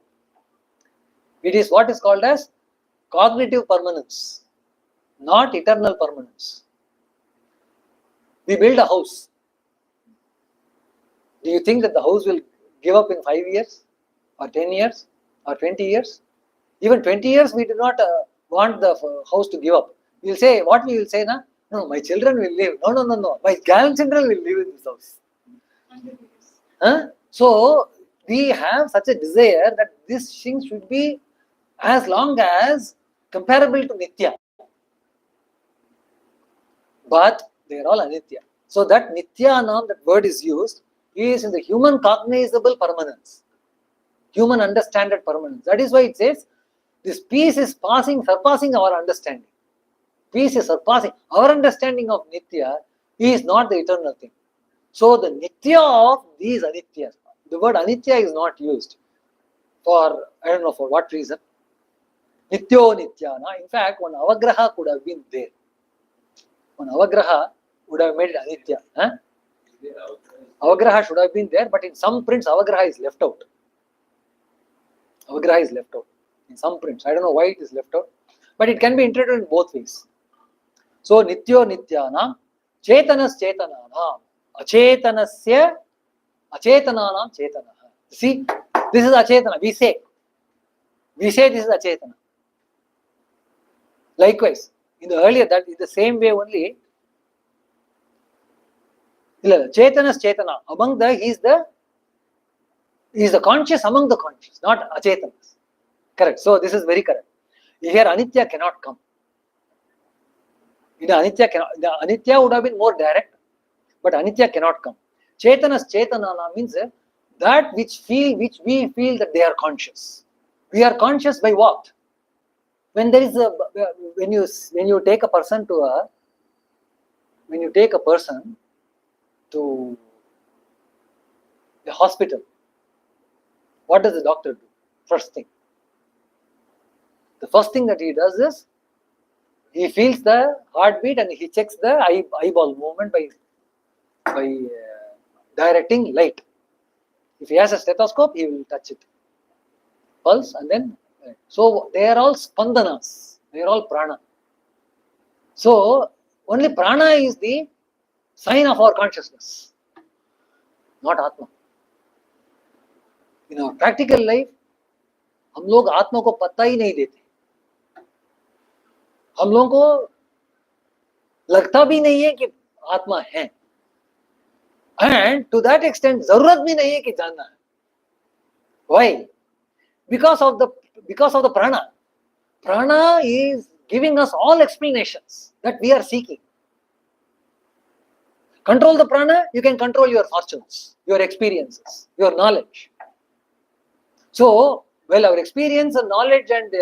It is what is called as cognitive permanence, not eternal permanence. We build a house. Do you think that the house will give up in 5 years or 10 years or 20 years? Even 20 years we do not want the house to give up. We will say, what we will say now? No, my children will live. No. My grandchildren will live in this house. So we have such a desire that this thing should be as long as comparable to Nitya. But they are all Anitya. So that Nityanam, that word is used, is in the human cognizable permanence, human understanded permanence. That is why it says this peace is surpassing our understanding. Peace is surpassing. Our understanding of Nitya is not the eternal thing. So the Nitya of these Anityas, the word Anitya is not used for, I don't know for what reason. Nityo Nityana. In fact, one avagraha could have been there. One avagraha would have made it Anitya. Avagraha should have been there, but in some prints, avagraha is left out. Avagraha is left out. In some prints. I don't know why it is left out. But it can be interpreted in both ways. So, Nityo Nityanam, Chetanas Chetananam, Achetanasya, Achetananam Chetanaha. See, this is Achetana. We say this is Achetana. Likewise, in the earlier, that is the same way only. Chetanas Chetana. Among he is the conscious among the conscious, not Achetanas. Correct. So this is very correct. Here Anitya cannot come. The Anitya would have been more direct, but Anitya cannot come. Chetanas Chetanana means that which we feel that they are conscious. We are conscious by what? when there is a when you take a person to a when you take a person to a hospital, what does the doctor do? First thing, the first thing that he does is he feels the heartbeat and he checks the eyeball movement by directing light. If he has a stethoscope, he will touch it, pulse, and then so they are all spandanas. They are all prana. So only prana is the sign of our consciousness, not atma. In our practical life, हम लोग आत्मा को पता ही नहीं देते. हम लोगों को लगता भी नहीं है कि आत्मा है. And to that extent, जरूरत भी नहीं है कि जानना है. Why? Because of the prana. Prana is giving us all explanations that we are seeking. Control the prana, you can control your fortunes, your experiences, your knowledge. So, well, our experience and knowledge and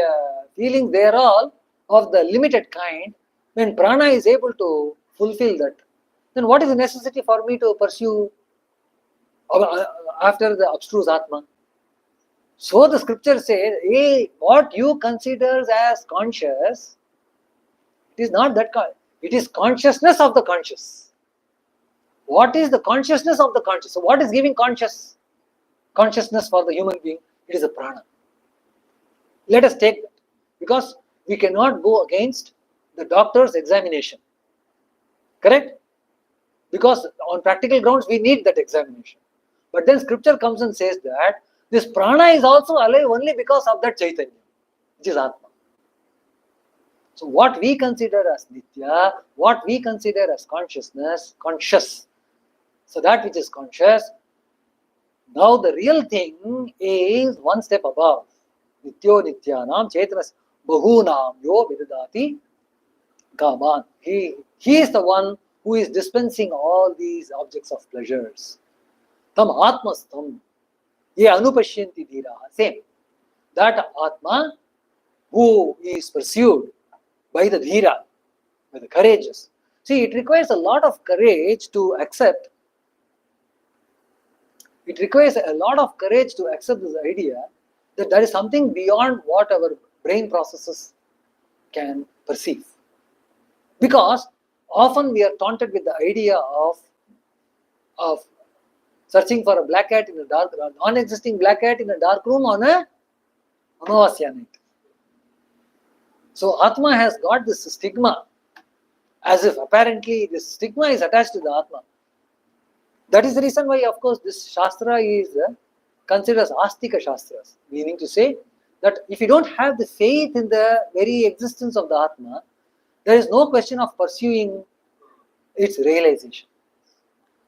feelings, they are all of the limited kind. When prana is able to fulfill that, then what is the necessity for me to pursue after the abstruse atma? So the scripture says, hey, what you consider as conscious, it is not that, it is consciousness of the conscious. What is the consciousness of the conscious? So what is giving consciousness for the human being? It is a prana. Let us take that, because we cannot go against the doctor's examination. Correct? Because on practical grounds, we need that examination. But then scripture comes and says that this prana is also alive only because of that Chaitanya, which is Atma. So what we consider as Nitya, what we consider as consciousness, conscious, so that which is conscious, now the real thing is one step above. Nityo Nityanam Chaitanas Bahunam Yo Vidadati Kaman. He is the one who is dispensing all these objects of pleasures. Tam Atmastam. Ye Anupashyanti Dhira. Same. That Atma who is pursued by the Dhira, by the courageous. See, it requires a lot of courage to accept. It requires a lot of courage to accept this idea that there is something beyond what our brain processes can perceive. Because often we are taunted with the idea of searching for a black cat in a dark, non-existing black cat in a dark room on a Amavasya night. So Atma has got this stigma, as if apparently this stigma is attached to the Atma. That is the reason why, of course, this Shastra is considered as Astika Shastras, meaning to say that if you don't have the faith in the very existence of the Atma, there is no question of pursuing its realization.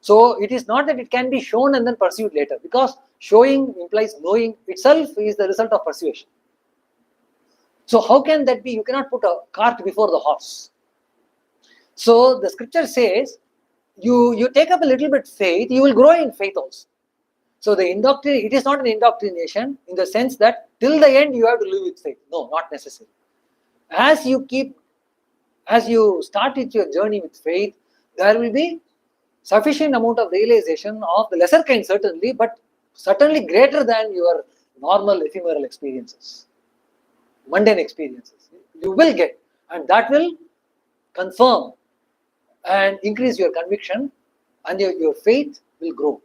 So it is not that it can be shown and then pursued later, because showing implies knowing itself is the result of persuasion. So how can that be? You cannot put a cart before the horse. So the scripture says, you take up a little bit faith, you will grow in faith also. So it is not an indoctrination in the sense that till the end you have to live with faith. No, not necessary. As you start with your journey with faith, there will be sufficient amount of realization of the lesser kind, certainly, but certainly greater than your normal ephemeral experiences, mundane experiences. You will get, and that will confirm and increase your conviction, and your faith will grow.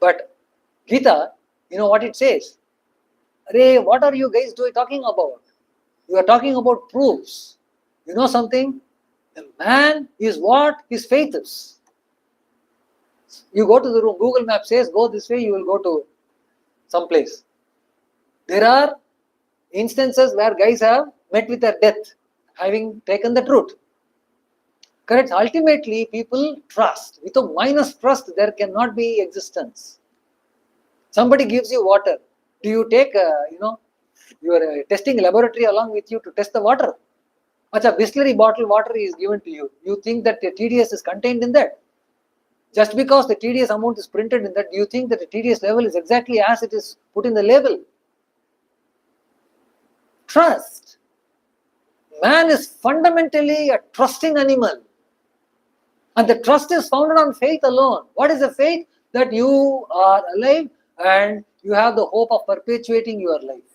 But Gita, you know what it says? Arey, what are you guys talking about? You are talking about proofs. You know something? The man is what his faith is. You go to the room, Google Map says go this way, you will go to some place. There are instances where guys have met with their death, having taken the truth. Correct? Ultimately, people trust. Without minus trust, there cannot be existence. Somebody gives you water. Do you take, your testing laboratory along with you to test the water? Acha, Bisleri bottle water is given to you. You think that the TDS is contained in that? Just because the TDS amount is printed in that, do you think that the TDS level is exactly as it is put in the label? Trust. Man is fundamentally a trusting animal. And the trust is founded on faith alone. What is the faith? That you are alive and you have the hope of perpetuating your life.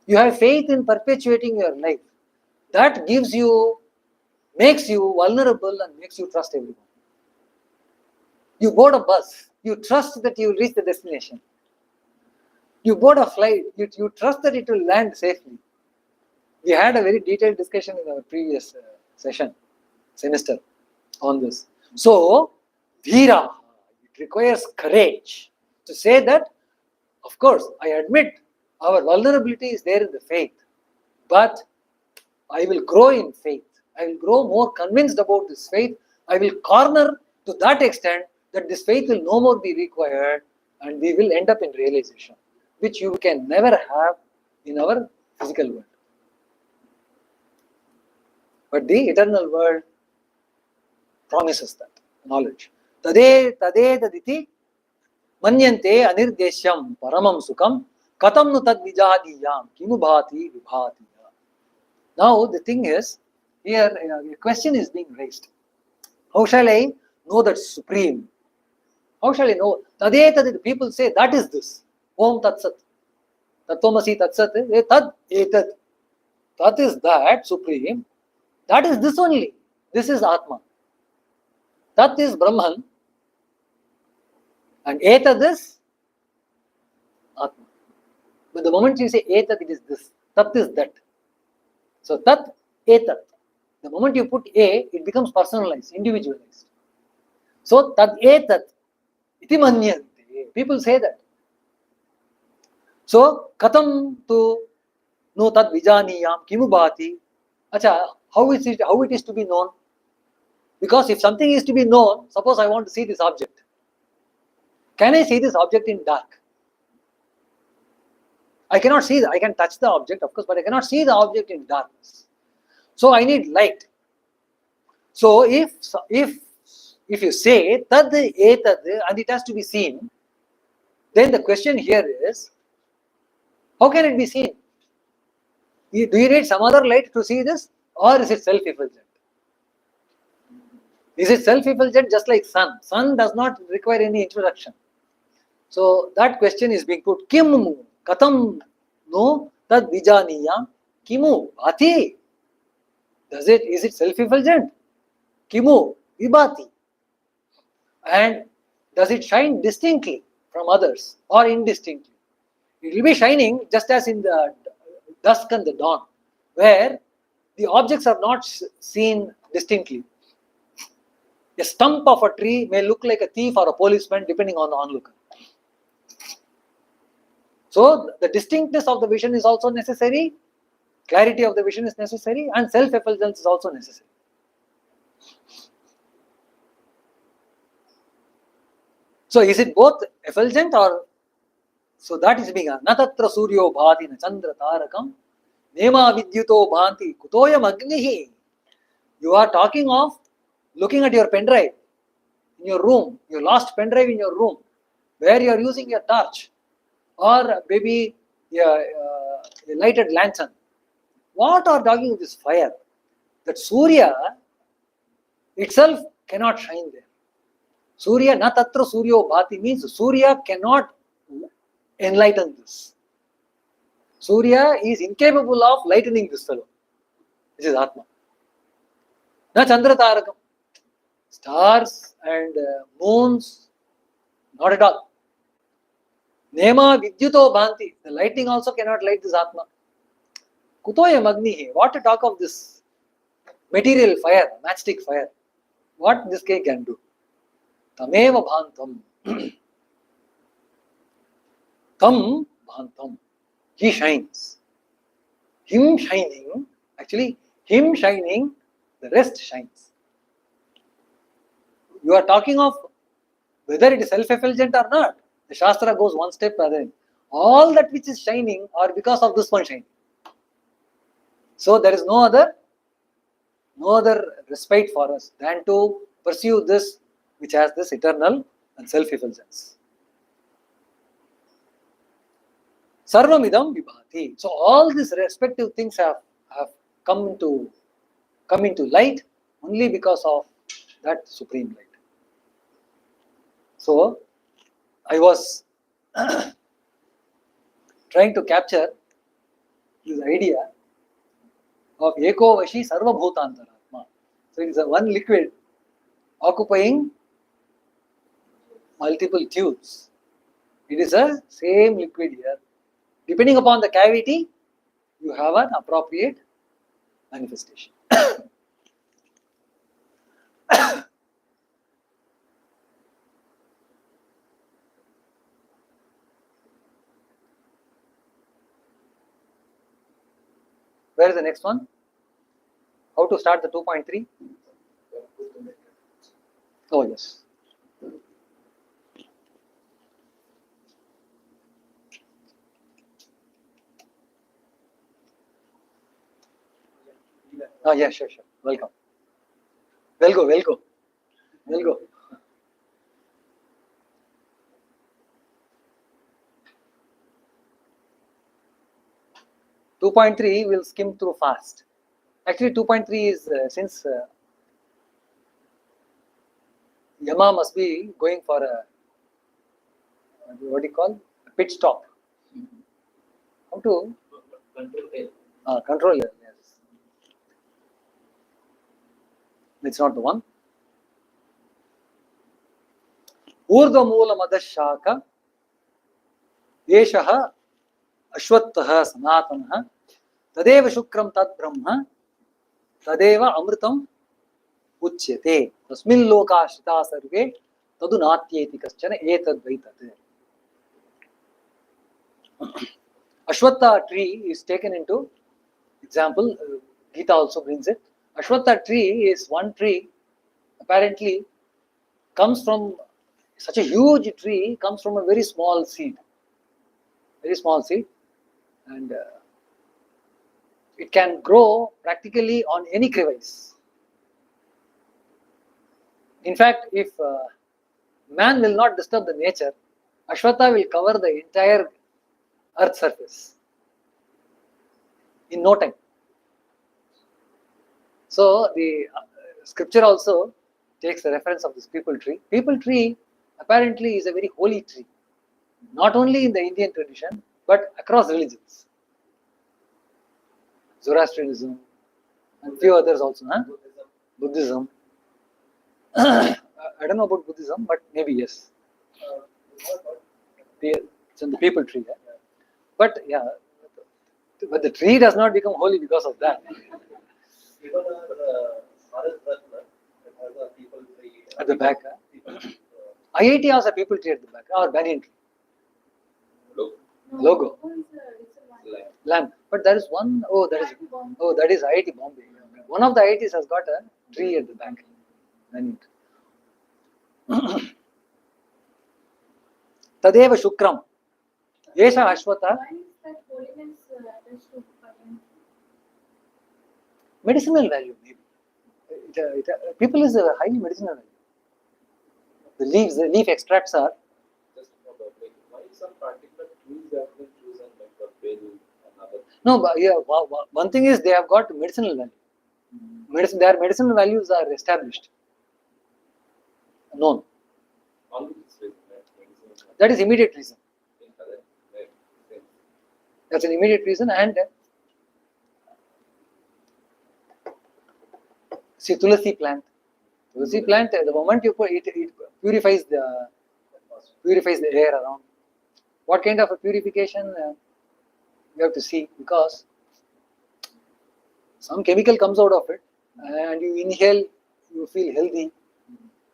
You have faith in perpetuating your life. That gives you, makes you vulnerable and makes you trust everyone. You board a bus. You trust that you will reach the destination. You board a flight. You trust that it will land safely. We had a very detailed discussion in our previous semester on this. So, Veera, it requires courage to say that, of course, I admit our vulnerability is there in the faith, but I will grow in faith. I will grow more convinced about this faith. I will corner to that extent that this faith will no more be required and we will end up in realization, which you can never have in our physical world. But the eternal world promises that knowledge. Tade taditi manyante anirdesyam paramam sukam katam nu tad vijadiyam kimu bhati vibhatiya. Now the thing is, here a question is being raised. How shall I know that supreme? How shall I know? Tade taditi, people say that is this. Om tat sat. Tattvamasi tat sat. Tad etat. Tat is that supreme. That is this only. This is Atma. Tat is Brahman. And etad is Atma. But the moment you say etad, it is this. Tat is that. So tat, etat. The moment you put a, it becomes personalized, individualized. So tad etat iti manyante. People say that. So katam tu no tad vijaniyam kimu bhati. Acha, how it is to be known? Because if something is to be known, suppose I want to see this object. Can I see this object in dark? I cannot see I can touch the object, of course, but I cannot see the object in darkness. So I need light. So if you say tad etad and it has to be seen, then the question here is, how can it be seen? Do you need some other light to see this, or is it self-effulgent? Is it self-effulgent just like sun? Sun does not require any introduction. So that question is being put. Kim katam no tad vijaniyam kimu bhati. Is it self-effulgent? Kimu vibhati. And does it shine distinctly from others or indistinctly? It will be shining just as in the dusk and the dawn, where the objects are not seen distinctly. A stump of a tree may look like a thief or a policeman depending on the onlooker. So the distinctness of the vision is also necessary, clarity of the vision is necessary, and self-effulgence is also necessary. So is it both effulgent or? So that is being natatra suryo bhati na chandra tarakam nema vidyuto bhanti kutoyam agnihi. You are talking of looking at your pen drive in your room, your lost pen drive in your room, where you are using a torch or maybe a lighted lantern. What are talking of this fire? That Surya itself cannot shine there. Surya na tatra suryo bhati means Surya cannot enlighten this. Surya is incapable of lightening this fellow. This is Atma. Na chandra tarakam. Stars and moons, not at all. Nema vidyuto bhanti. The lightning also cannot light this Atma. Kutoya magnihi. What to talk of this material fire, matchstick fire? What this guy can do? Tameva bhantam. Tam bhantam. He shines. Him shining, the rest shines. You are talking of whether it is self-effulgent or not. The Shastra goes one step further. All that which is shining are because of this one shining. So there is no other respite for us than to pursue this which has this eternal and self-effulgence. Sarvamidam vibhati. So all these respective things have come into light only because of that supreme light. So I was trying to capture this idea of Eko Vashi Sarva Bhutantaratma. So it is a one liquid occupying multiple tubes. It is a same liquid here. Depending upon the cavity, you have an appropriate manifestation. Where is the next one? How to start the 2.3? Oh, yes. Oh, yeah, sure. Welcome. We'll go. 2.3 will skim through fast. Actually, 2.3 is since Yama must be going for a what do you call a pit stop. How to control it? Yes, it's not the one. Urdhva moola madashaka yeshaha ashwattaha sanatanaha tadeva shukram tad brahma tadeva amritam uchyate tasmin lokashita sarve tadu natyeti kaschana etad vaitat. Ashwattha tree is taken into example. Gita also brings it. Ashwattha tree is one tree, apparently comes from such a huge tree, comes from a very small seed, and it can grow practically on any crevice. In fact, if man will not disturb the nature, Ashwattha will cover the entire earth surface in no time. So the scripture also takes the reference of this people tree. People tree apparently is a very holy tree, not only in the Indian tradition but across religions. Zoroastrianism and few others also, huh? Buddhism. I don't know about Buddhism, but maybe yes. It's in the people tree. Yeah? But yeah, but the tree does not become holy because of that. Even our Bharat Ratna, it has a people tree. At the back. IIT has a people tree at the back, or banyan tree. Logo. Lamp. But there is one, that is IIT Bombay. One of the IITs has got a tree at the back. Banyan tree. Tadeva Shukram. Yesha Ashwata. Why is that holiness attached to Bhagwan? Medicinal value, maybe. People is a highly medicinal value. The leaf extracts are. Just why some particular trees have been chosen, like the bill and other? No, but yeah, one thing is they have got medicinal value. Their medicinal values are established, known. Only this reason, right? That is immediate reason. Right. That's an immediate reason. And see, Tulasi plant. Tulasi plant, the moment you put it, it purifies the air around. What kind of a purification you have to see, because some chemical comes out of it and you inhale, you feel healthy.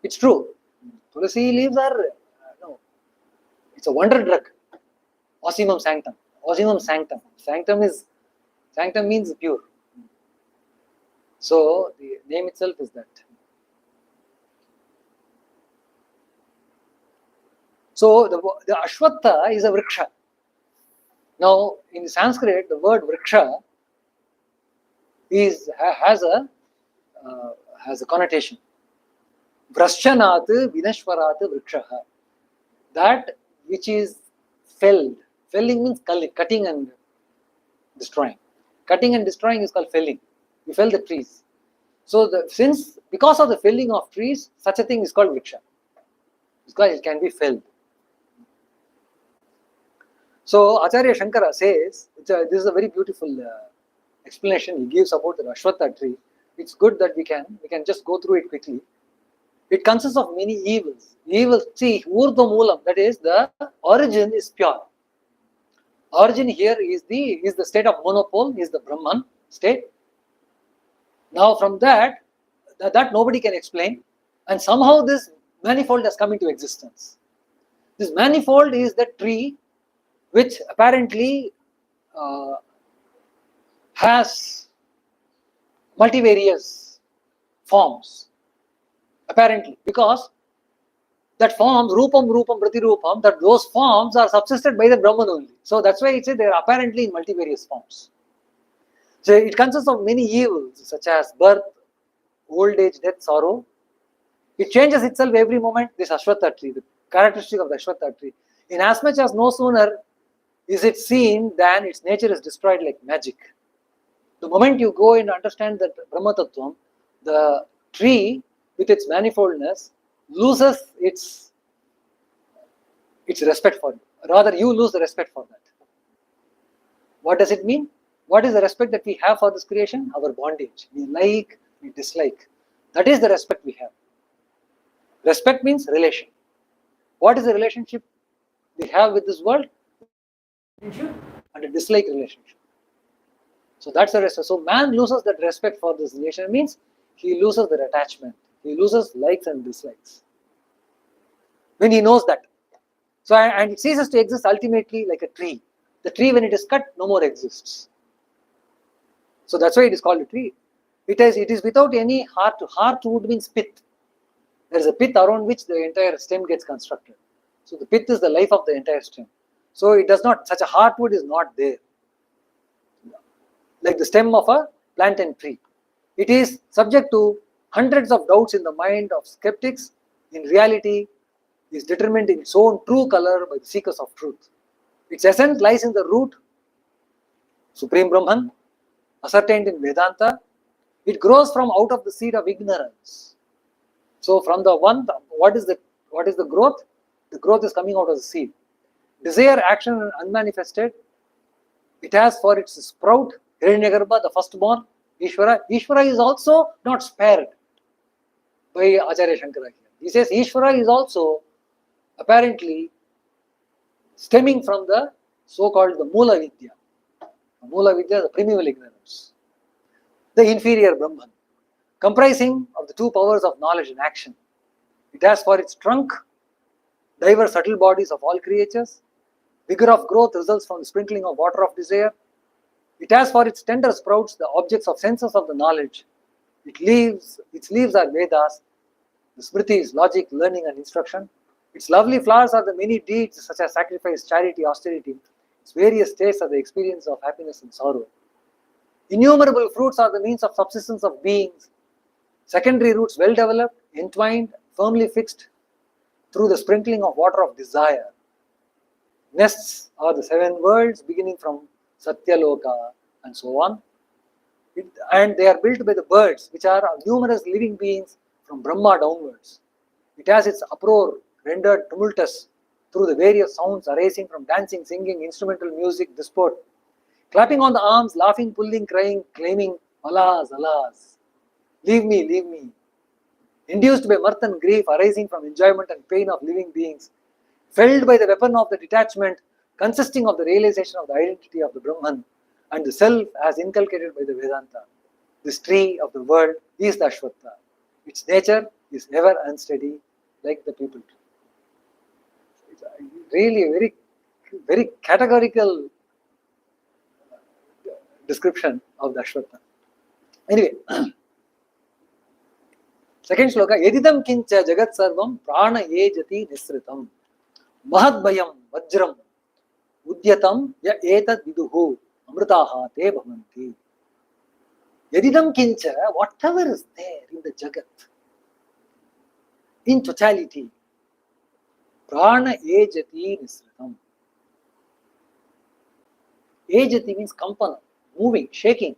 It's true. Tulasi leaves are it's a wonder drug. Ossimum sanctum. Sanctum means pure. So the name itself is that. So the Ashwattha is a vriksha. Now in Sanskrit, the word vriksha has a connotation. Vrashyanat vinashvarat vrikshaha. That which is felled Felling means cutting and destroying. Cutting and destroying is called felling. You fell the trees. So because of the felling of trees, such a thing is called vriksha. Because it can be felled. So Acharya Shankara says, this is a very beautiful explanation he gives about the Ashwatha tree. It's good that we can just go through it quickly. It consists of many evils. Evils, see, Urdhva Moolam, that is the origin is pure. Origin here is the state of monopole, is the Brahman state. Now from that nobody can explain, and somehow this manifold has come into existence. This manifold is the tree which apparently has multivarious forms, apparently, because that forms, rupam, pratirupam, that those forms are subsisted by the Brahman only. So that's why it says they are apparently in multivarious forms. So it consists of many evils such as birth, old age, death, sorrow. It changes itself every moment, this Ashwatha tree, the characteristic of the Ashwatha tree. In as much as no sooner is it seen than its nature is destroyed like magic. The moment you go and understand that Brahma Tattvam, the tree with its manifoldness loses its respect for you. Rather, you lose the respect for that. What does it mean? What is the respect that we have for this creation? Our bondage. We like, we dislike. That is the respect we have. Respect means relation. What is the relationship we have with this world? And a dislike relationship. So that's the respect. So man loses that respect for this relation, means he loses that attachment. He loses likes and dislikes. When he knows that. So, and it ceases to exist ultimately like a tree. The tree, when it is cut, no more exists. So that's why it is called a tree. It is without any heart. Heart would mean pith. There is a pith around which the entire stem gets constructed. So the pith is the life of the entire stem. So it does not, such a heartwood is not there. Like the stem of a plantain tree. It is subject to hundreds of doubts in the mind of skeptics. In reality, is determined in its own true color by the seekers of truth. Its essence lies in the root, Supreme Brahman, ascertained in Vedanta. It grows from out of the seed of ignorance. So from the one, what is the growth? The growth is coming out of the seed. Desire, action, and unmanifested. It has for its sprout Hiranyagarbha, the firstborn, Ishvara. Ishvara is also not spared by Acharya Shankara here. He says Ishvara is also apparently stemming from the so-called the Mula Vidya. The Mula Vidya, the primeval ignorance. The inferior Brahman, comprising of the two powers of knowledge and action. It has for its trunk diverse subtle bodies of all creatures. Vigor of growth results from the sprinkling of water of desire. It has for its tender sprouts the objects of senses of the knowledge. Its leaves are Vedas. The Smriti is logic, learning, and instruction. Its lovely flowers are the many deeds such as sacrifice, charity, austerity. Its various states are the experience of happiness and sorrow. Innumerable fruits are the means of subsistence of beings. Secondary roots well developed, entwined, firmly fixed through the sprinkling of water of desire. Nests are the seven worlds beginning from Satyaloka and so on. And they are built by the birds, which are numerous living beings from Brahma downwards. It has its uproar rendered tumultuous through the various sounds arising from dancing, singing, instrumental music, disport, clapping on the arms, laughing, pulling, crying, claiming, alas, alas, leave me, leave me. Induced by mirth and grief arising from enjoyment and pain of living beings, felled by the weapon of the detachment consisting of the realization of the identity of the Brahman and the self as inculcated by the Vedanta. This tree of the world is the Ashwatha. Its nature is ever unsteady like the people tree. It's really a very, very categorical description of the Ashwatha. Anyway, second shloka, Yedidam kincha jagat sarvam prana ejati nisritam mahadbayam vajram udyatam ya etad viduhu amritaha te bhavanti. Yedidam kincha, whatever is there in the jagat, in totality, prana ejati nisritam. Ejati means kampana, moving, shaking.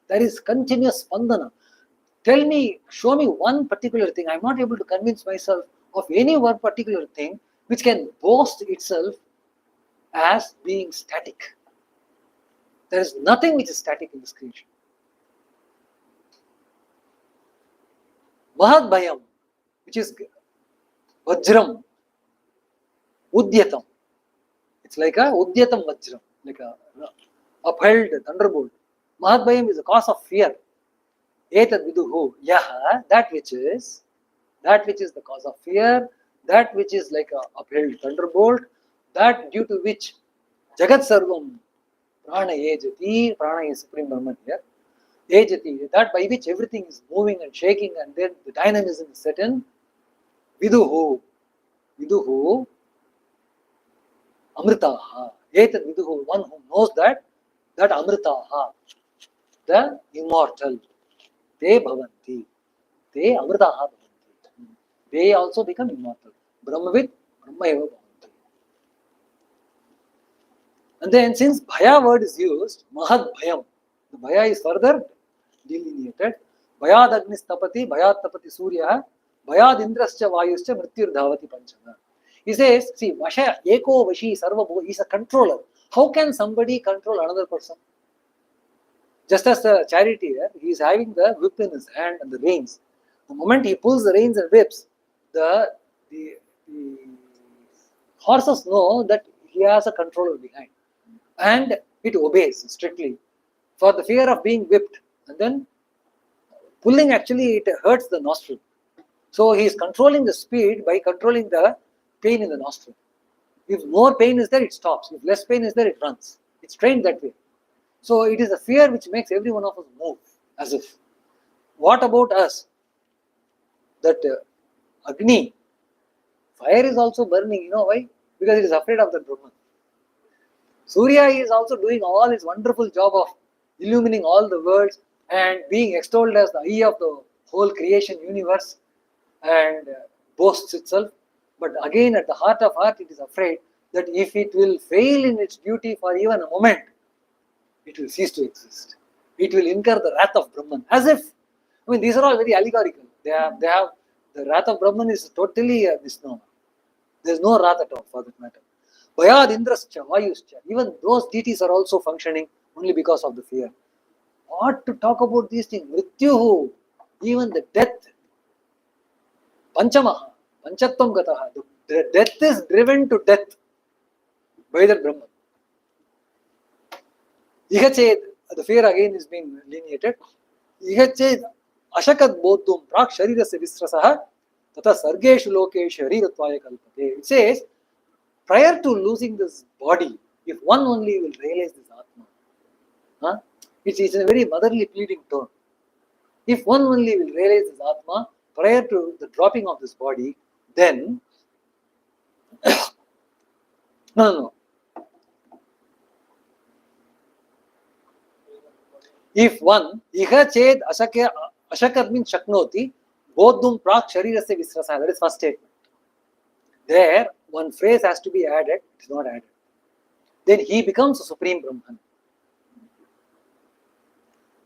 There is continuous spandana. Tell me, show me one particular thing. I'm not able to convince myself of any one particular thing which can boast itself as being static. There is nothing which is static in this creation. Mahad Bhayam, which is Vajram, Udyatam. It's like a Udyatam Vajram, like a upheld thunderbolt. Mahad Bhayam is the cause of fear. Etad viduhu, yaha, that which is the cause of fear, that which is like a upheld thunderbolt, that due to which Jagat Sarvam Prana Ejati, Prana is Supreme Brahman here, Ejati, that by which everything is moving and shaking and then the dynamism is set in, Viduhu, Amritaha, Etad Viduhu, one who knows that Amritaha, the immortal, Te Bhavanti, Te Amritaha Bhavanti. They also become immortal. Brahmavid, Brahma Eva Bhavanti. And then since Bhaya word is used, Mahad Bhayam, the Bhaya is further delineated. Bhayad Agnis Tapati, Bhayad Tapati Surya, Bhayad Indrascha Vayuscha Mrityur Dhavati Panchana. He says, see, Vasha, Eko Vashi Sarvabhu is a controller. How can somebody control another person? Just as the charioteer, he is having the whip in his hand and the reins. The moment he pulls the reins and whips, the horses know that he has a controller behind. And it obeys strictly for the fear of being whipped. And then pulling, actually it hurts the nostril. So he is controlling the speed by controlling the pain in the nostril. If more pain is there, it stops. If less pain is there, it runs. It's trained that way. So it is a fear which makes every one of us move as if. What about us? That Agni, fire is also burning. You know why? Because it is afraid of the Brahman. Surya is also doing all his wonderful job of illumining all the worlds and being extolled as the eye of the whole creation universe and boasts itself. But again, at the heart of heart, it is afraid that if it will fail in its duty for even a moment, it will cease to exist. It will incur the wrath of Brahman. As if, these are all very allegorical. They have the wrath of Brahman is totally a misnomer. There is no wrath at all for that matter. Bhayad Indrascha, Vayuscha, even those deities are also functioning only because of the fear. What to talk about these things? Mrityuhu, even the death. Panchamaha, Panchatvam Gataha. The death is driven to death by the Brahman. Ihached, the fear again is being delineated. Ihached ashakat bodhum prak sharirasya visrasaha tata sargeshu lokeshu sharirattvaya kalpate. It says, prior to losing this body, if one only will realize this Atma, it's in a very motherly pleading tone. If one only will realize this Atma prior to the dropping of this body, then no. If one, iha ched ashakat means shaknoti, bodhum prak sharirasya visrasa, that is first statement. There, one phrase has to be added, it is not added. Then he becomes a supreme Brahman.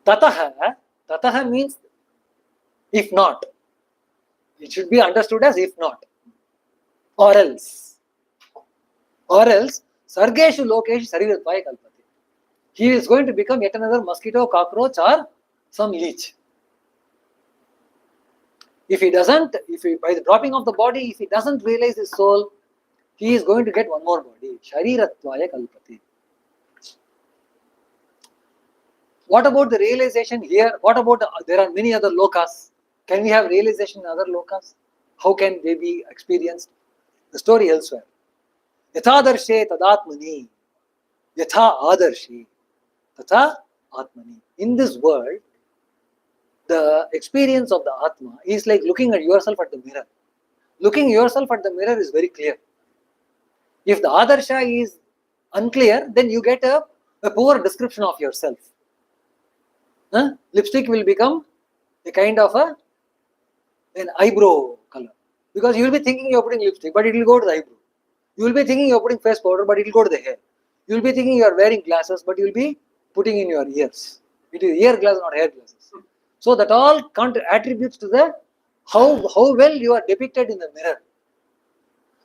Tataha means if not. It should be understood as if not. Or else, sargeshu lokeshu sharirattvaya kalpate. He is going to become yet another mosquito, cockroach, or some leech. If he by the dropping of the body, if he doesn't realize his soul, he is going to get one more body. Sharirattvaya kalpate. What about the realization here? What about there are many other lokas? Can we have realization in other lokas? How can they be experienced? The story elsewhere. Yathadarshe tadatmani. Yatha adarshe. Tata Atmani. In this world, the experience of the Atma is like looking at yourself at the mirror. Looking yourself at the mirror is very clear. If the Adarsha is unclear, then you get a poor description of yourself. Lipstick will become a kind of an eyebrow color. Because you will be thinking you are putting lipstick, but it will go to the eyebrow. You will be thinking you are putting face powder, but it will go to the hair. You will be thinking you are wearing glasses, but you will be putting in your ears. It is ear glasses, not hair glasses. So that all attributes to the how well you are depicted in the mirror.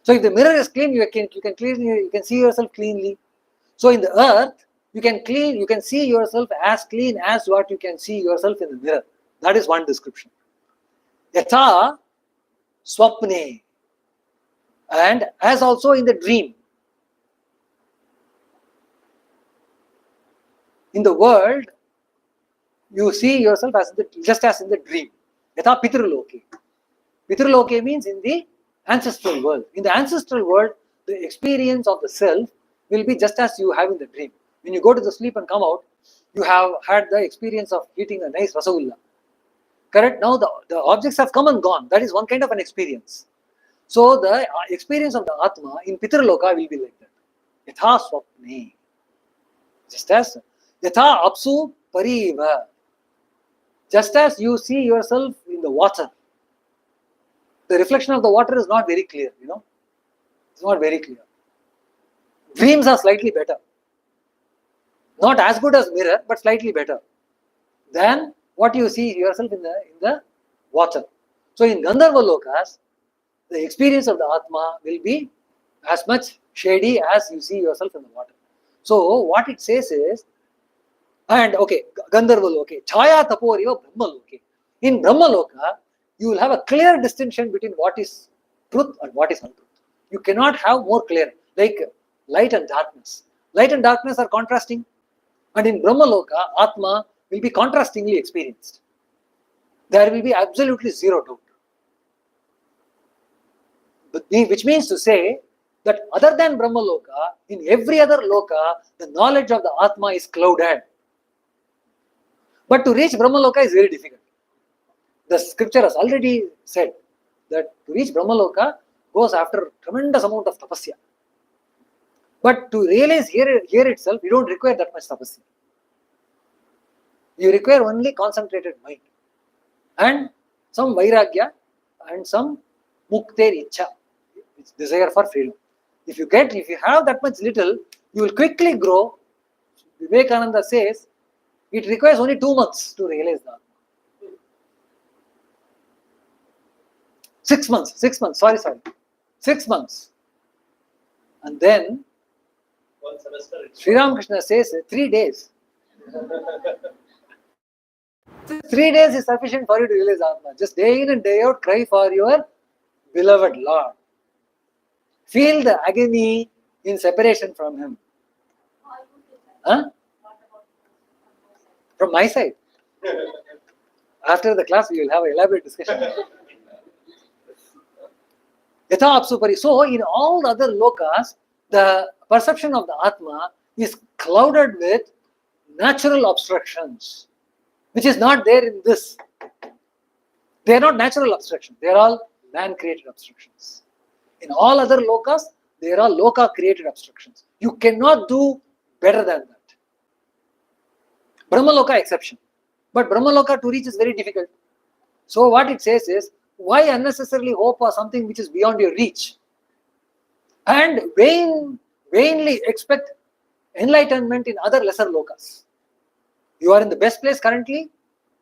So if the mirror is clean, you can see yourself cleanly. So in the earth, you can see yourself as clean as what you can see yourself in the mirror. That is one description. Yatha swapne, and as also in the dream. In the world, you see yourself just as in the dream. Yatha pitruloke. Pitruloke means in the ancestral world. In the ancestral world, the experience of the self will be just as you have in the dream. When you go to the sleep and come out, you have had the experience of eating a nice rasagulla. Correct? Now the objects have come and gone. That is one kind of an experience. So the experience of the Atma in Pitraloka will be like that. Yatha swapne. Just as Yatha apsu pariva. Just as you see yourself in the water. The reflection of the water is not very clear, It's not very clear. Dreams are slightly better. Not as good as mirror, but slightly better than what you see yourself in the water. So in Gandharva Lokas, the experience of the Atma will be as much shady as you see yourself in the water. So what it says is, and okay, Gandharva Loke, Chaya Taporiva Brahma Loke. In Brahma Loka, you will have a clear distinction between what is truth and what is untruth. You cannot have more clear, like light and darkness. Light and darkness are contrasting. And in Brahma Loka, Atma will be contrastingly experienced. There will be absolutely zero doubt. Which means to say that other than Brahma Loka, in every other Loka, the knowledge of the Atma is clouded. But to reach Brahma Loka is very difficult. The scripture has already said that to reach Brahma Loka goes after tremendous amount of tapasya. But to realize here itself, you don't require that much tapasya. You require only concentrated mind and some vairagya and some mukter ichha, desire for freedom. If you have that much little, you will quickly grow. Vivekananda says it requires only 2 months to realize that. 6 months, 6 months, sorry. 6 months. And then One semester. Sri Ramakrishna says 3 days. 3 days is sufficient for you to realize Atma. Just day in and day out, cry for your beloved Lord. Feel the agony in separation from Him. Huh? From my side. After the class, we will have an elaborate discussion. Yatha apsupari. So, in all the other lokas, the perception of the Atma is clouded with natural obstructions, which is not there in this. They are not natural obstructions. They are all man-created obstructions. In all other lokas, they are all loka-created obstructions. You cannot do better than that. Brahma Loka exception. But Brahma Loka to reach is very difficult. So what it says is, why unnecessarily hope for something which is beyond your reach? And vainly expect enlightenment in other lesser lokas. You are in the best place currently,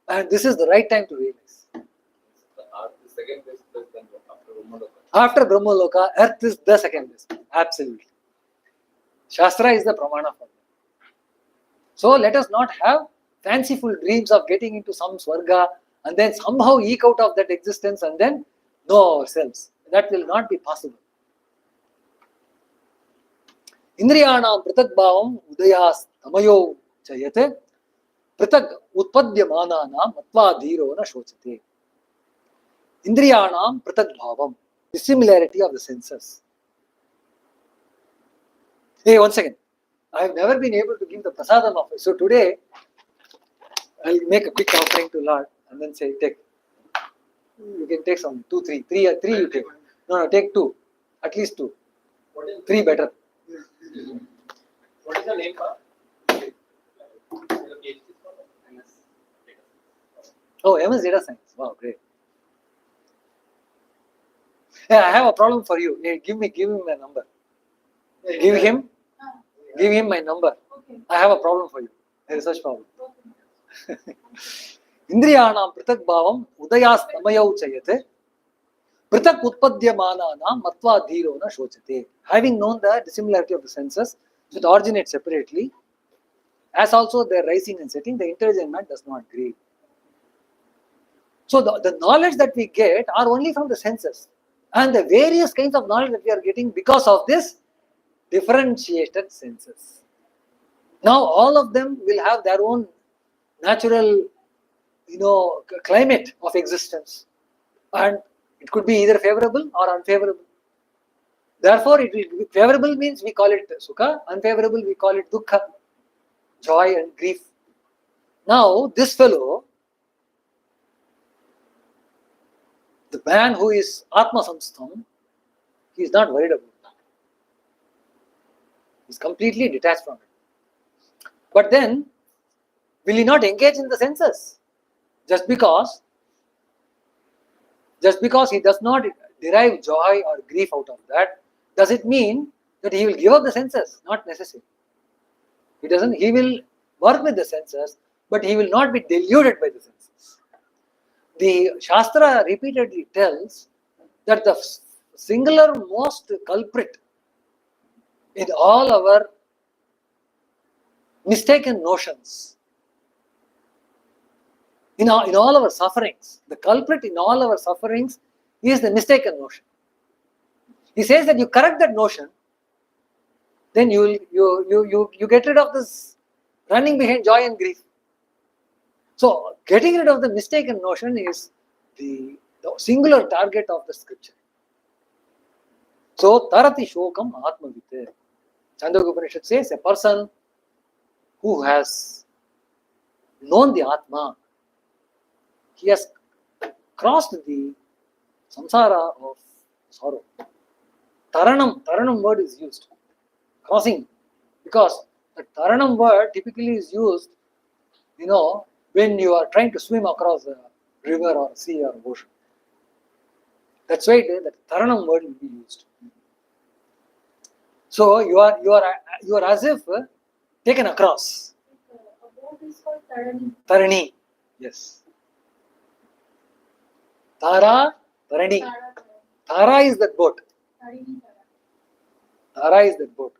and this is the right time to realize. The second best place than after Brahma Loka. After Brahma Loka, earth is the second best. Absolutely. Shastra is the pramana for that. So let us not have fanciful dreams of getting into some swarga and then somehow eke out of that existence and then know ourselves. That will not be possible. Indriyanam pritag bhavam udayas tamayo chayate pritag utpadyamananam atva dhiro na shochate. Indriyanam pritag bhavam, the similarity of the senses. Hey, 1 second. I have never been able to give the prasadam of it. So today, I'll make a quick offering to Lord and then say, take. You can take some, 2, 3. 3 you take. No, take 2. At least 2. 3 better. What is the name for? Oh, MS Data Science. Wow, great. Yeah, I have a problem for you. Hey, give him a number. Give him Give him my number. Okay. I have a problem for you. A research problem. Okay. Indriyanam pritak bhavam udayastamayau chayate pritak utpadyamananam matva dhiro na shochate. Having known the dissimilarity of the senses, which originate separately, as also their rising and setting, the intelligent man does not grieve. So the knowledge that we get are only from the senses, and the various kinds of knowledge that we are getting because of this differentiated senses. Now all of them will have their own natural, climate of existence, and it could be either favorable or unfavorable. Therefore, it will be favorable means we call it sukha, unfavorable we call it dukkha, joy and grief. Now this fellow, the man who is Atma Samstham, he is not worried about that. He is completely detached from it. But then, will he not engage in the senses? Just because he does not derive joy or grief out of that, does it mean that he will give up the senses? Not necessary. He will work with the senses, but he will not be deluded by the senses. The Shastra repeatedly tells that the singular most culprit in all our mistaken notions, in all our sufferings, the culprit in all our sufferings is the mistaken notion. He says that you correct that notion, then you get rid of this running behind joy and grief. So getting rid of the mistaken notion is the singular target of the scripture. So tarati shokam atmavite. Chandogya says a person who has known the Atma, he has crossed the samsara of sorrow. Taranam word is used, crossing, because the taranam word typically is used, when you are trying to swim across a river or sea or ocean. That's why the taranam word will be used. So you are as if taken across. A boat is called Tarani. Tarani, yes. Tara, Tarani. Tara. Tara is that boat. Tarini. Tara is that boat.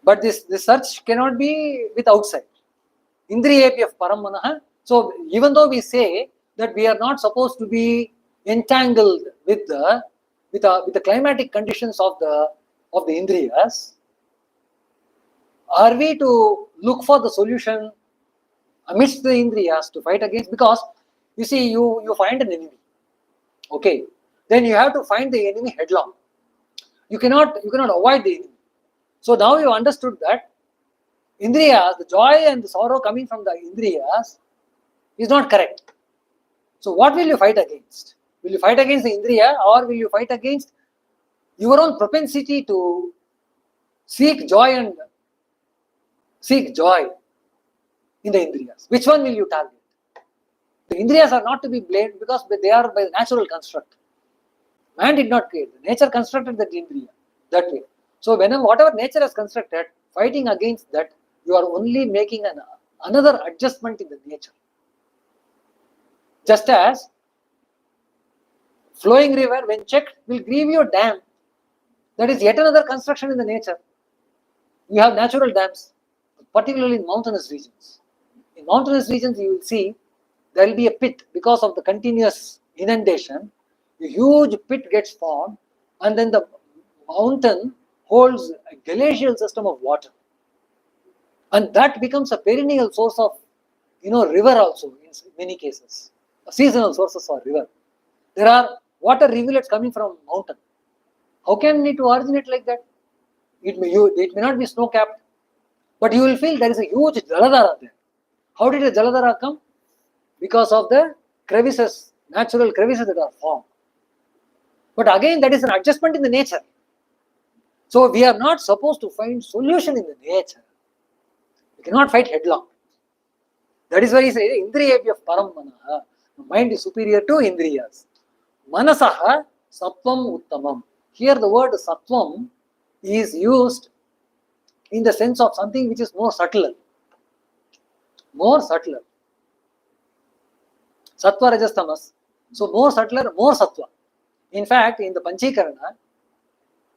But this search cannot be with outside. Indriyepyaf param manaha. So even though we say that we are not supposed to be entangled with the climatic conditions of the indriyas, are we to look for the solution amidst the indriyas to fight against? Because you see, you find an enemy, okay, then you have to find the enemy headlong. You cannot avoid the enemy. So now you understood that indriyas, the joy and the sorrow coming from the indriyas is not correct. So what will you fight against? Will you fight against the indriya, or will you fight against your own propensity to seek joy in the indriyas? Which one will you target? The indriyas are not to be blamed because they are by natural construct. Man did not create. Nature constructed that indriya that way. So whatever nature has constructed, fighting against that, you are only making another adjustment in the nature. Just as flowing river, when checked, will grieve your dam. That is yet another construction in the nature. You have natural dams, particularly in mountainous regions. In mountainous regions, you will see there will be a pit because of the continuous inundation. A huge pit gets formed, and then the mountain holds a glacial system of water, and that becomes a perennial source of river also in many cases. Seasonal sources of river. There are water rivulets coming from mountain. How can it originate like that? It may not be snow capped, but you will feel there is a huge Jaladhara there. How did a Jaladhara come? Because of the crevices, natural crevices that are formed. But again, that is an adjustment in the nature. So we are not supposed to find solution in the nature. We cannot fight headlong. That is why he says, Indriyebhyaf param manaha. The mind is superior to Indriyas. Manasaha Sattvam Uttamam. Here the word Sattvam is used in the sense of something which is more subtler. More subtler. Sattva, Rajas, Tamas. So more subtler, more Sattva. In fact, in the Panchikarana,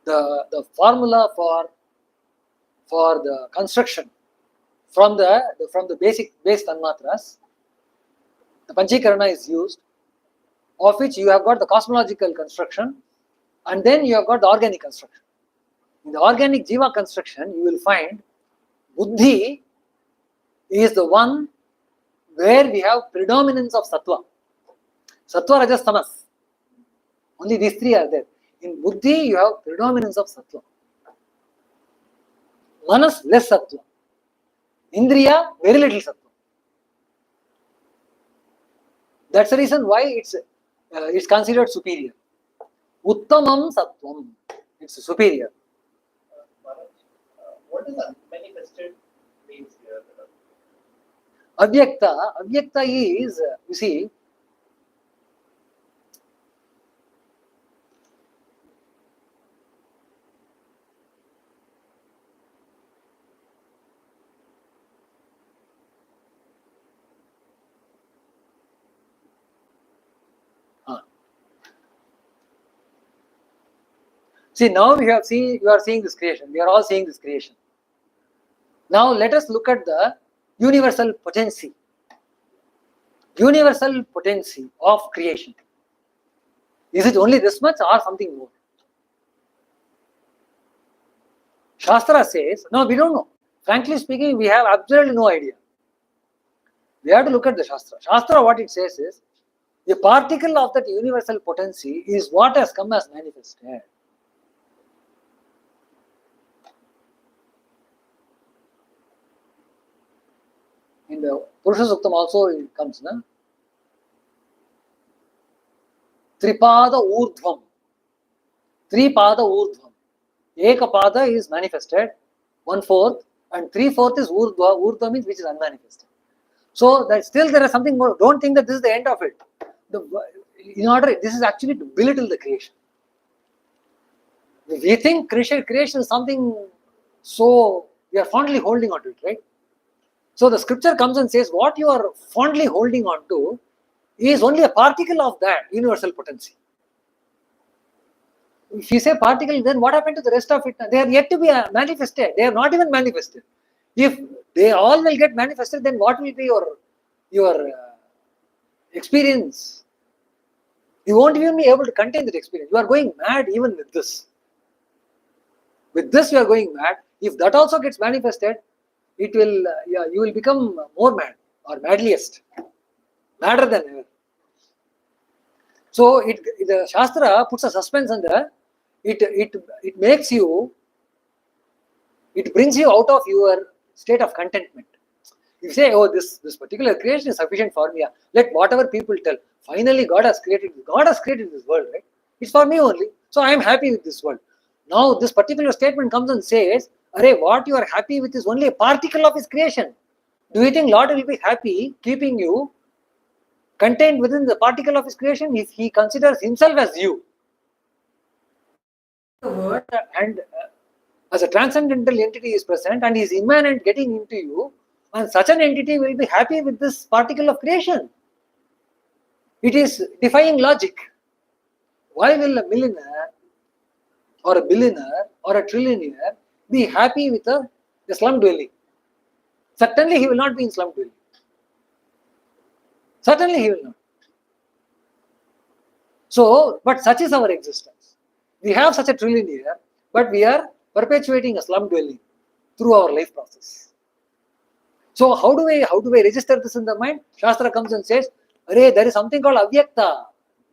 the formula for the construction from the base Tanmatras, the Panchikarana is used, of which you have got the cosmological construction and then you have got the organic construction. In the organic Jiva construction, you will find Buddhi is the one where we have predominance of Sattva. Sattva, Rajas, Tamas. Only these three are there. In Buddhi, you have predominance of Sattva. Manas, less Sattva. Indriya, very little Sattva. That's the reason why it's considered superior. Uttamam Sattvam. It's superior. Maharaj, what does unmanifested means here? Avyakta is, you see, see, now you are seeing this creation. We are all seeing this creation. Now let us look at the universal potency. Universal potency of creation. Is it only this much or something more? Shastra says, no, we don't know. Frankly speaking, we have absolutely no idea. We have to look at the Shastra. Shastra, what it says is, a particle of that universal potency is what has come as manifested. In the Purusha Suktam also it comes, na? Tripada Urdhvam. Tripada Urdhvam. Ekapada is manifested, 1/4, and 3/4 is Urdhva. Urdhva means which is unmanifested. So that still there is something more. Don't think that this is the end of it. This is actually to belittle the creation. We think creation is something, so we are fondly holding on to it, right? So the scripture comes and says what you are fondly holding on to is only a particle of that universal potency. If you say particle, then what happened to the rest of it? They are yet to be manifested. They are not even manifested. If they all will get manifested, then what will be your experience? You won't even be able to contain that experience. You are going mad even with this. With this you are going mad. If that also gets manifested, it will, you will become more mad or madliest, madder than ever. So the Shastra puts a suspense under. It makes you, it brings you out of your state of contentment. You say, oh, this particular creation is sufficient for me. Let whatever people tell. Finally, God has created this world, right? It's for me only. So I am happy with this world. Now this particular statement comes and says, Arey, what you are happy with is only a particle of His creation. Do you think Lord will be happy keeping you contained within the particle of His creation if He considers Himself as you? The word and as a transcendental entity is present and is immanent getting into you, and such an entity will be happy with this particle of creation. It is defying logic. Why will a millionaire or a billionaire or a trillionaire be happy with a slum dwelling? Certainly he will not be in slum dwelling. Certainly he will not. So, but such is our existence. We have such a trillionaire, but we are perpetuating a slum dwelling through our life process. So how do we register this in the mind? Shastra comes and says, Arey, there is something called avyakta,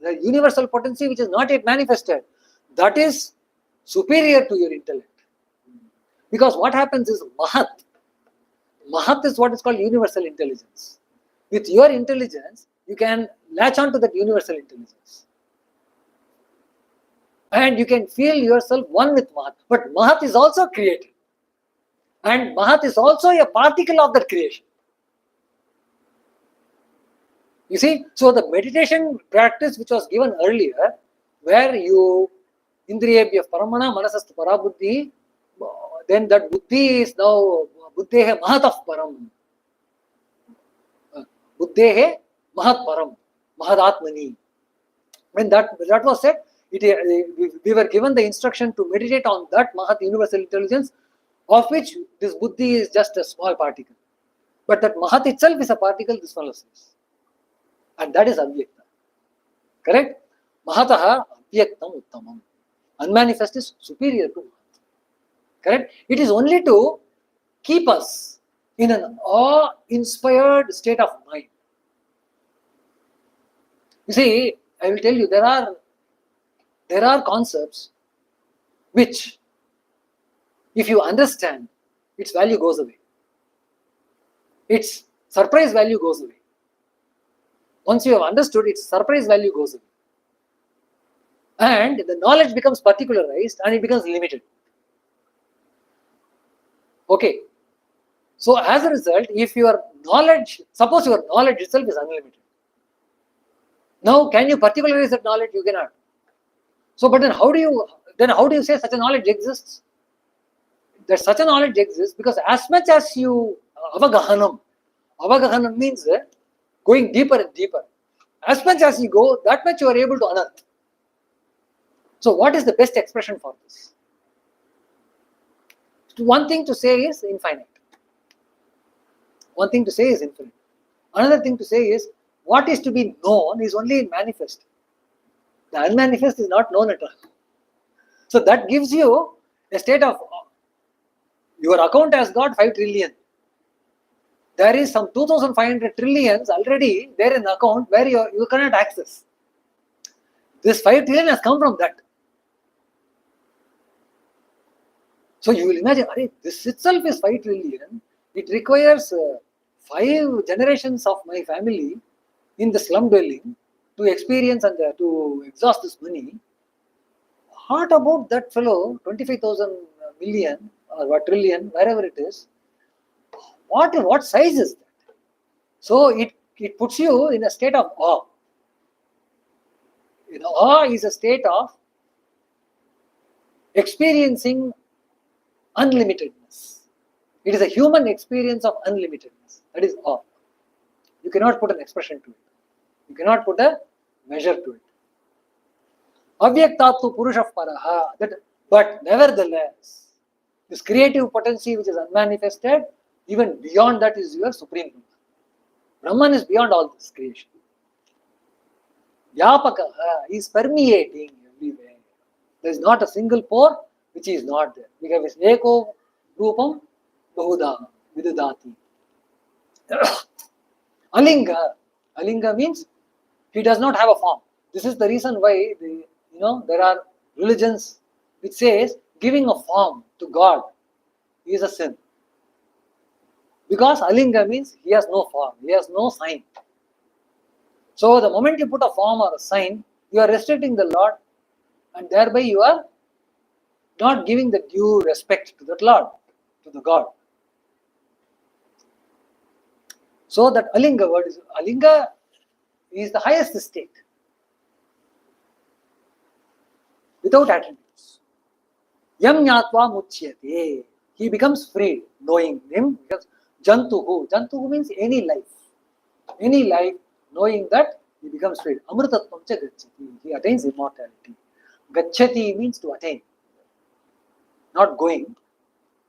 the universal potency which is not yet manifested. That is superior to your intellect. Because what happens is Mahat. Mahat is what is called universal intelligence. With your intelligence, you can latch on to that universal intelligence. And you can feel yourself one with Mahat. But Mahat is also created. And Mahat is also a particle of that creation. You see, so the meditation practice which was given earlier where you indriyebhya paramana manasastu parabuddhi, then that buddhi is now buddhehe mahatah param. Buddhehe mahat param, mahadatmani. When that was said, we were given the instruction to meditate on that Mahat universal intelligence, of which this buddhi is just a small particle. But that Mahat itself is a particle, this fellow says. And that is Avyakta. Correct? Mahataha Avyaktam Uttamam. Unmanifest is superior to Mahat. Correct? It is only to keep us in an awe-inspired state of mind. You see, I will tell you, there are concepts which, if you understand, its value goes away. Its surprise value goes away. Once you have understood, its surprise value goes away. And the knowledge becomes particularized and it becomes limited. Okay. So as a result, if your knowledge, suppose your knowledge itself is unlimited. Now, can you particularize that knowledge? You cannot. So, but then how do you say such a knowledge exists? That such a knowledge exists because as much as you avagahanam means going deeper and deeper. As much as you go, that much you are able to unearth. So, what is the best expression for this? One thing to say is infinite. One thing to say is infinite. Another thing to say is what is to be known is only manifest. The unmanifest is not known at all. So that gives you a state of, your account has got 5 trillion. There is some 2,500 trillions already there in the account where you cannot access. This 5 trillion has come from that. So you will imagine, this itself is 5 trillion. It requires 5 generations of my family in the slum dwelling to experience and to exhaust this money. What about that fellow, 25,000 million or what trillion, wherever it is? What size is that? So it puts you in a state of awe. Awe is a state of experiencing unlimitedness. It is a human experience of unlimitedness. That is awe. You cannot put an expression to it. You cannot put a measure to it. Avyaktatu Purusha Paraha. But nevertheless, this creative potency which is unmanifested, even beyond that is your supreme Brahman. Brahman is beyond all this creation. Vyapakaha is permeating everywhere. There is not a single pore which is not there. Because Eko Rupam Bahuda Vidudati. Alinga. Alinga means he does not have a form. This is the reason why there are religions which says giving a form to God is a sin. Because Alinga means he has no form, he has no sign. So the moment you put a form or a sign, you are restricting the Lord and thereby you are not giving the due respect to that Lord, to the God. So that Alinga is the highest state without attributes. Yam Nyatva Muchyate. He becomes free, knowing him. Because Jantuhu means any life, knowing that he becomes free. Amritatvam cha gacchati. He attains immortality. Gacchati means to attain, not going.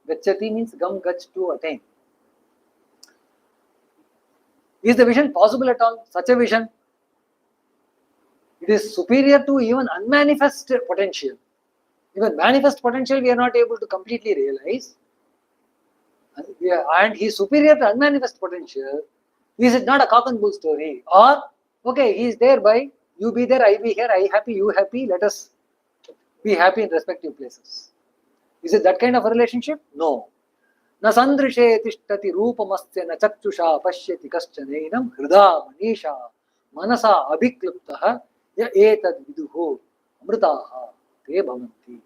Gacchati means gam gach, to attain. Is the vision possible at all? Such a vision? It is superior to even unmanifest potential. Even manifest potential we are not able to completely realize. And he is superior to unmanifest potential. Is it not a cock and bull story? Or, okay, he is there by, you be there, I be here, I happy, you happy, let us be happy in respective places. Is it that kind of a relationship? No. Na sandrishe tishtati rupamasya na chakchusha pashyati kaschanainam hrida manisha manasa abhikluptaha ya etad viduho amritaha te bhavanti.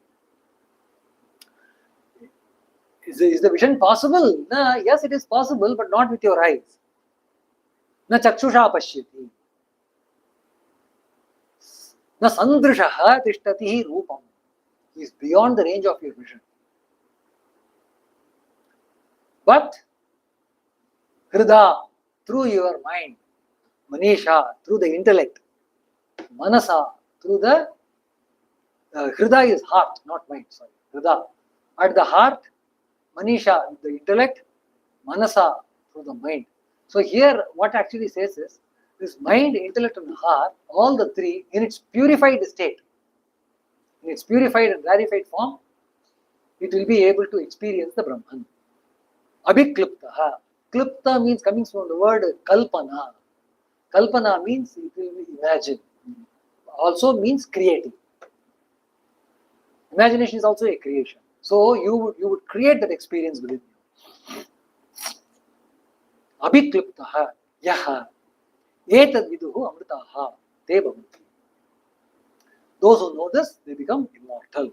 Is the vision possible? Yes, it is possible, but not with your eyes. Na chakshusha pashyati. Na sandrishaha tishtati rupam. He is beyond the range of your vision. But Hrida, through your mind, Manisha, through the intellect, Manasa, through the Hrida is heart, not mind, sorry. Hrida. At the heart, Manisha, the intellect, Manasa, through the mind. So here, what actually says is, this mind, intellect, and heart, all the three, in its purified state, in its purified and rarefied form, it will be able to experience the Brahman. Abhikliptaha. Klipta means coming from the word kalpana. Kalpana means it will be imagined. Also means creating. Imagination is also a creation. So you would create that experience within you. Abhikliptaha yaha etad viduhu amritaha te bhavanti. Those who know this, they become immortal.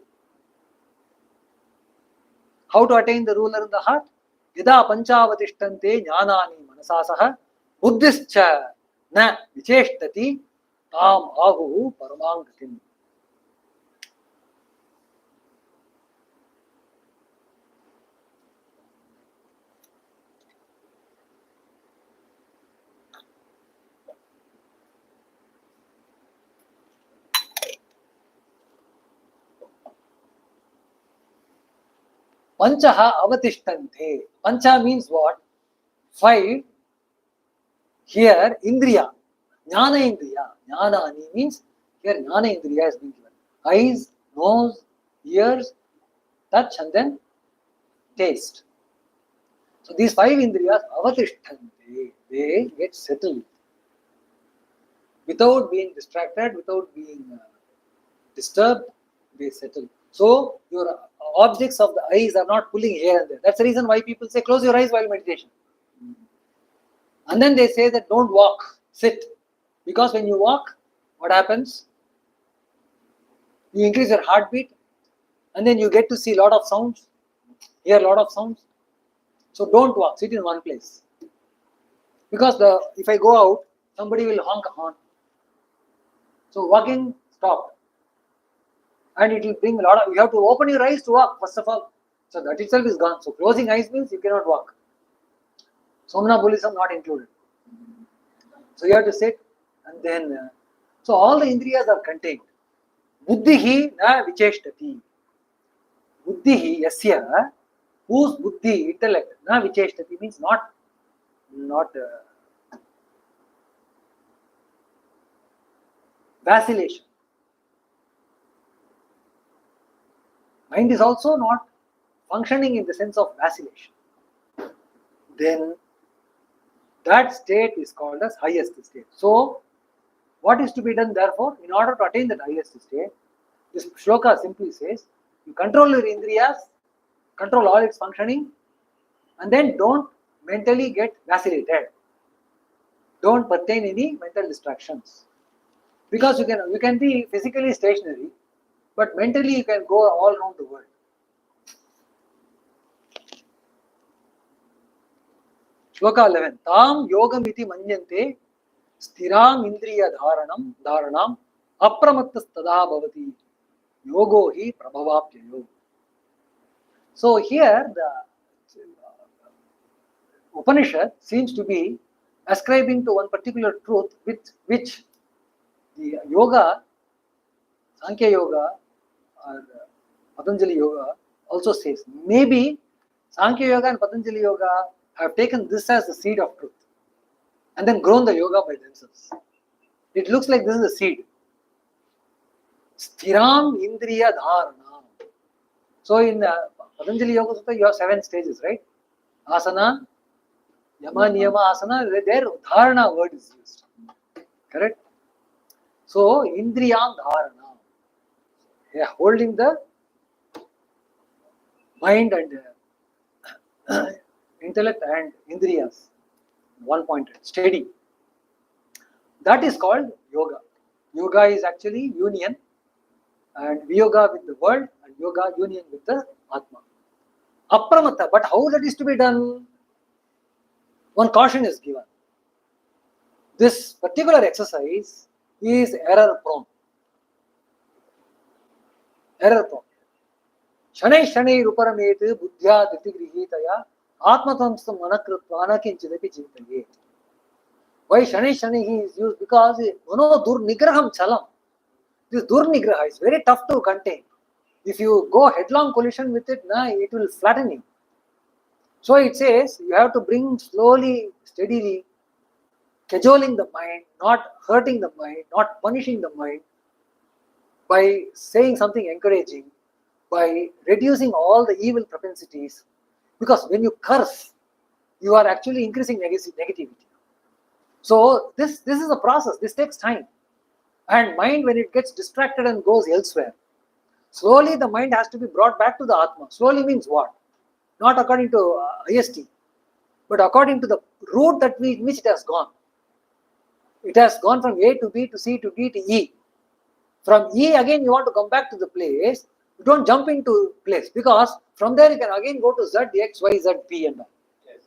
How to attain the ruler in the heart? Yada panchavatishtante jnanani manasasaha buddhischa na vicheshtati tam ahu paramangatim. Panchaha avatishtante. Pancha means what? Five. Here, indriya. Jnana indriya. Jnanani means here jnana indriya has been given. Eyes, nose, ears, touch, and then taste. So these five indriyas avatishtante. They get settled. Without being distracted, without being disturbed, they settle. So your objects of the eyes are not pulling here and there. That's the reason why people say close your eyes while meditation. And then they say that don't walk, sit. Because when you walk, what happens? You increase your heartbeat and then you get to see a lot of sounds, hear a lot of sounds. So don't walk, sit in one place. Because if I go out, somebody will honk a horn. So walking, stop. And it will bring a lot of, you have to open your eyes to walk, first of all. So that itself is gone. So closing eyes means you cannot walk. Somnambulism not included. So you have to sit and then, so all the indriyas are contained. Buddhihi na vicheshtati. Buddhihi yasya, whose buddhi, intellect, na vicheshtati means not vacillation. Mind is also not functioning in the sense of vacillation. Then that state is called as highest state. So what is to be done therefore? In order to attain that highest state, this shloka simply says, you control your indriyas, control all its functioning, and then don't mentally get vacillated. Don't pertain any mental distractions. Because you can be physically stationary, but mentally you can go all around the world. Shloka 11. Tam yogam iti manyante stiram indriya dharanam apramattas tada bhavati yogo hi prabhavapyayo. So here the Upanishad seems to be ascribing to one particular truth with which the yoga, Sankhya yoga or Patanjali yoga also says. Maybe Sankhya yoga and Patanjali yoga have taken this as the seed of truth and then grown the yoga by themselves. It looks like this is the seed. Sthiram Indriya Dharana. So in Patanjali Yoga Sutta, you have 7 stages, right? Asana, Yama, Niyama, Asana, there Dharana word is used. Correct? So Indriyam Dharana. Yeah, holding the mind and intellect and Indriyas. One pointed, steady. That is called yoga. Yoga is actually union and Viyoga with the world and yoga union with the Atma. Apramata, but how that is to be done? One caution is given. This particular exercise is error prone. error problem. Shanai Shanai Ruparamete Buddhya Ditigrihitaya Atmatamstam Manakritva Anakinchidapi Chintayet. Why Shanai Shanai is used? Because Mano Durnigraham Chalam. This Durnigraha is very tough to contain. If you go headlong collision with it, it will flatten you. So it says you have to bring slowly, steadily, cajoling the mind, not hurting the mind, not punishing the mind, by saying something encouraging, by reducing all the evil propensities. Because when you curse, you are actually increasing negativity. So this is a process. This takes time. And mind, when it gets distracted and goes elsewhere, slowly the mind has to be brought back to the Atma. Slowly means what? Not according to IST, but according to the route that which it has gone. It has gone from A to B to C to D to E. From E again you want to come back to the place. You don't jump into place, because from there you can again go to Z, X, Y, Z, P and all. Yes.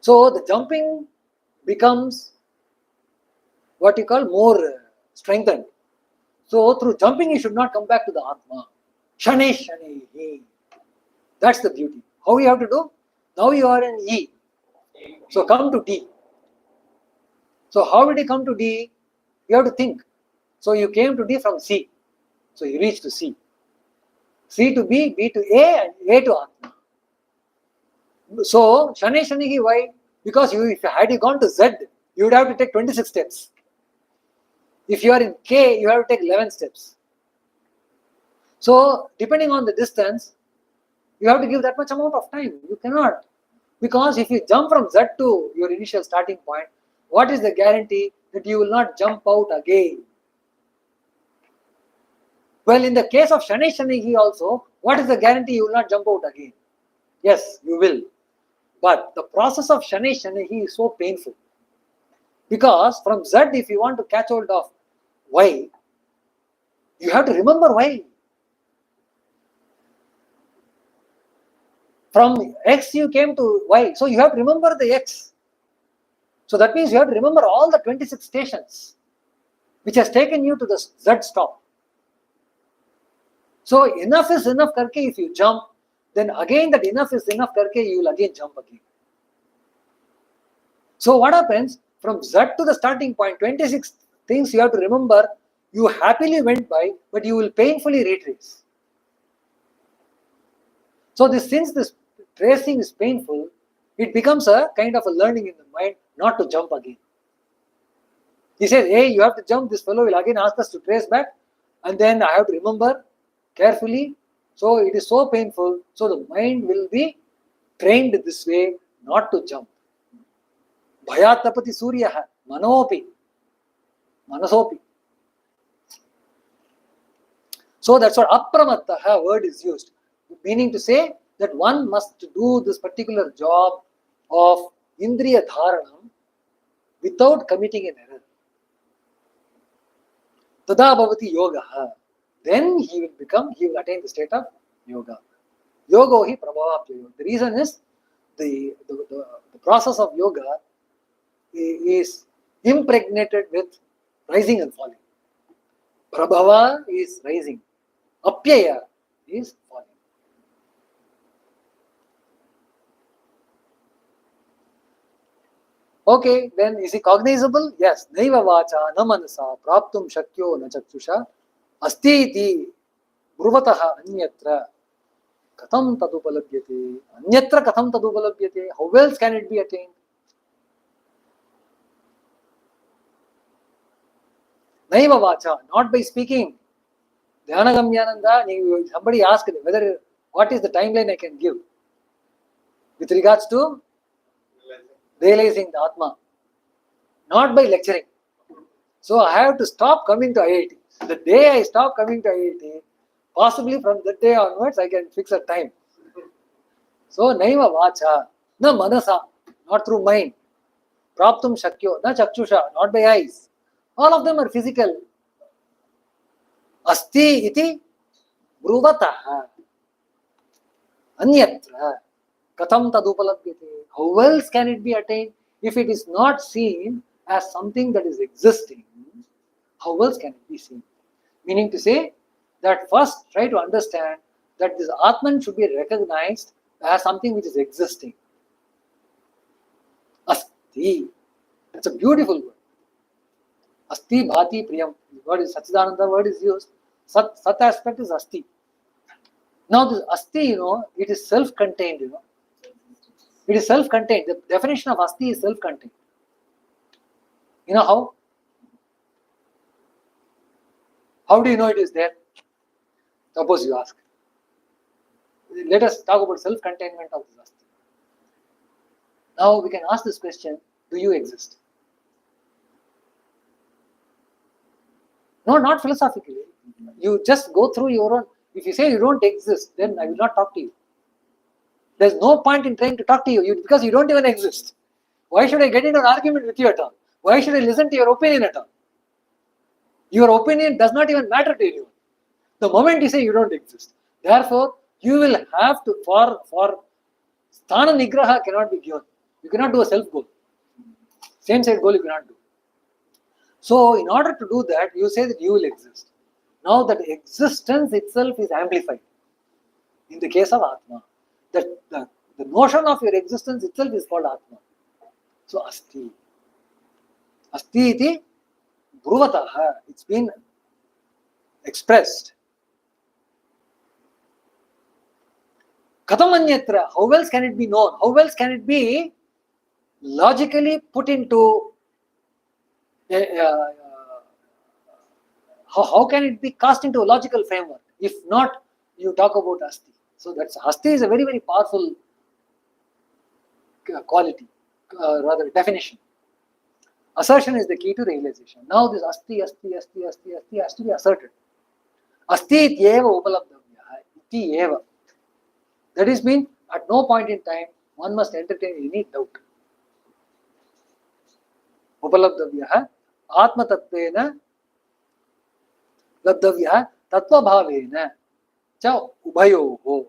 So the jumping becomes what you call more strengthened. So through jumping you should not come back to the Atma. Shane Shane. That's the beauty. How you have to do? Now you are in E. So come to D. So how did you come to D? You have to think. So you came to D from C. So you reach to C. C to B, B to A, and A to Atma. So Shane Shani, why? Because if you gone to Z, you would have to take 26 steps. If you are in K, you have to take 11 steps. So depending on the distance, you have to give that much amount of time. You cannot. Because if you jump from Z to your initial starting point, what is the guarantee that you will not jump out again? Well, in the case of Shani Shani also, what is the guarantee you will not jump out again? Yes, you will. But the process of Shani Shani is so painful. Because from Z, if you want to catch hold of Y, you have to remember Y. From X you came to Y, so you have to remember the X. So that means you have to remember all the 26 stations which has taken you to the Z stop. So enough is enough karke, if you jump, then again that enough is enough karke, you will again jump again. So what happens? From Z to the starting point, 26 things you have to remember, you happily went by, but you will painfully retrace. So since this tracing is painful, it becomes a kind of a learning in the mind not to jump again. He says, hey, you have to jump, this fellow will again ask us to trace back, and then I have to remember carefully. So it is so painful, so the mind will be trained this way not to jump. Bhayat tapati suryaha manopi, manasopi. So that's what apramattaha word is used, meaning to say that one must do this particular job of indriya dharanam without committing an error. Tada bhavati yogaha. Then he will attain the state of yoga. Yogo hi prabhavapyayo. The reason is the process of yoga is impregnated with rising and falling. Prabhava is rising. Apyaya is falling. Okay, then is he cognizable? Yes. Naiva vacha na manasa praptum shakyo na chakshusha asti iti bruvataha anyatra katham tadupalabhyate. Anyatra katham tadupalabhyate. How else can it be attained? Naiva vacha, not by speaking. Dhyanagamyananda, somebody asked whether what is the timeline I can give with regards to realizing the Atma. Not by lecturing. So I have to stop coming to IIT. The day I stop coming to IIT, possibly from that day onwards, I can fix a time. So naiva vacha, na manasa, not through mind. Praptum shakyo, na chakshusha, not by eyes. All of them are physical. Asti iti bruvataha anyatra katham tadupalabhyate. How else can it be attained if it is not seen as something that is existing? How else can it be seen? Meaning to say that first try to understand that this Atman should be recognized as something which is existing. Asti. That's a beautiful word. Asti bhati priyam. The word is Sachidananda word is used. Sat aspect is Asti. Now this Asti, it is self-contained, It is self-contained. The definition of Asti is self-contained. You know how? How do you know it is there? Suppose you ask. Let us talk about self-containment of this Asti. Now we can ask this question, do you exist? No, not philosophically. You just go through your own. If you say you don't exist, then I will not talk to you. There's no point in trying to talk to you because you don't even exist. Why should I get into an argument with you at all? Why should I listen to your opinion at all? Your opinion does not even matter to anyone. The moment you say you don't exist, therefore you will have to, for sthana nigraha cannot be given. You cannot do a self goal. Same side goal you cannot do. So in order to do that, you say that you will exist. Now that existence itself is amplified. In the case of Atma, the notion of your existence itself is called Atma. So Asti. Asti iti bruvataha. It's been expressed. Kathamanyatra. How else can it be known? How else can it be logically put into how can it be cast into a logical framework if not you talk about Asti? So that's Asti is a very, very powerful quality, rather definition. Assertion is the key to realization. Now this Asti has to be asserted. Asti ityeva upalabdhavya iti eva. That is mean at no point in time one must entertain any doubt. Upalabdhavya atma tattvena labdhavya tattva bhavena cha ubhayoho.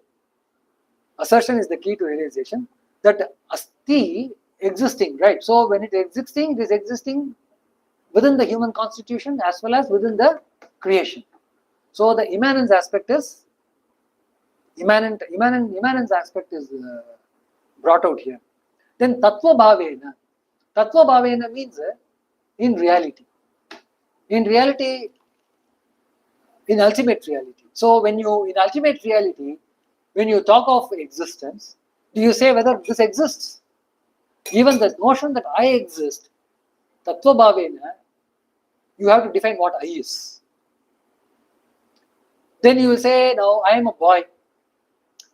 Assertion is the key to realization that Asti existing, right? So when it is existing within the human constitution as well as within the creation. So the immanence aspect is immanence aspect is brought out here. Then tattva bhavena. Tattva bhavena means in reality, in ultimate reality. So when you in ultimate reality, when you talk of existence, do you say whether this exists? Even the notion that I exist, tattva bhavena, you have to define what I is. Then you will say, now I am a boy.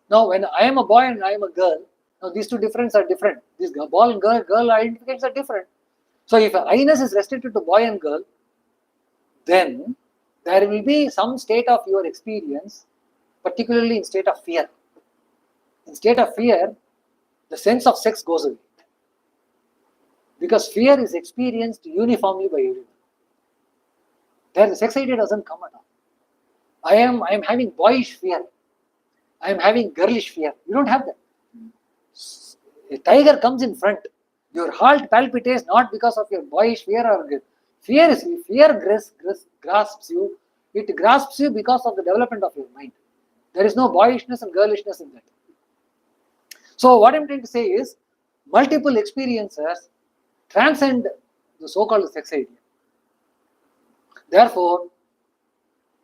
Now when I am a boy and I am a girl, now these two differences are different. These boy and girl identifications are different. So if I-ness is restricted to boy and girl, then there will be some state of your experience, particularly in state of fear. In state of fear, the sense of sex goes away. Because fear is experienced uniformly by everyone. There the sex idea doesn't come at all. I am having boyish fear. I am having girlish fear. You don't have that. A tiger comes in front. Your heart palpitates not because of your boyish fear or fear grasps you. It grasps you because of the development of your mind. There is no boyishness and girlishness in that. So what I am trying to say is multiple experiences transcend the so-called sex idea. Therefore,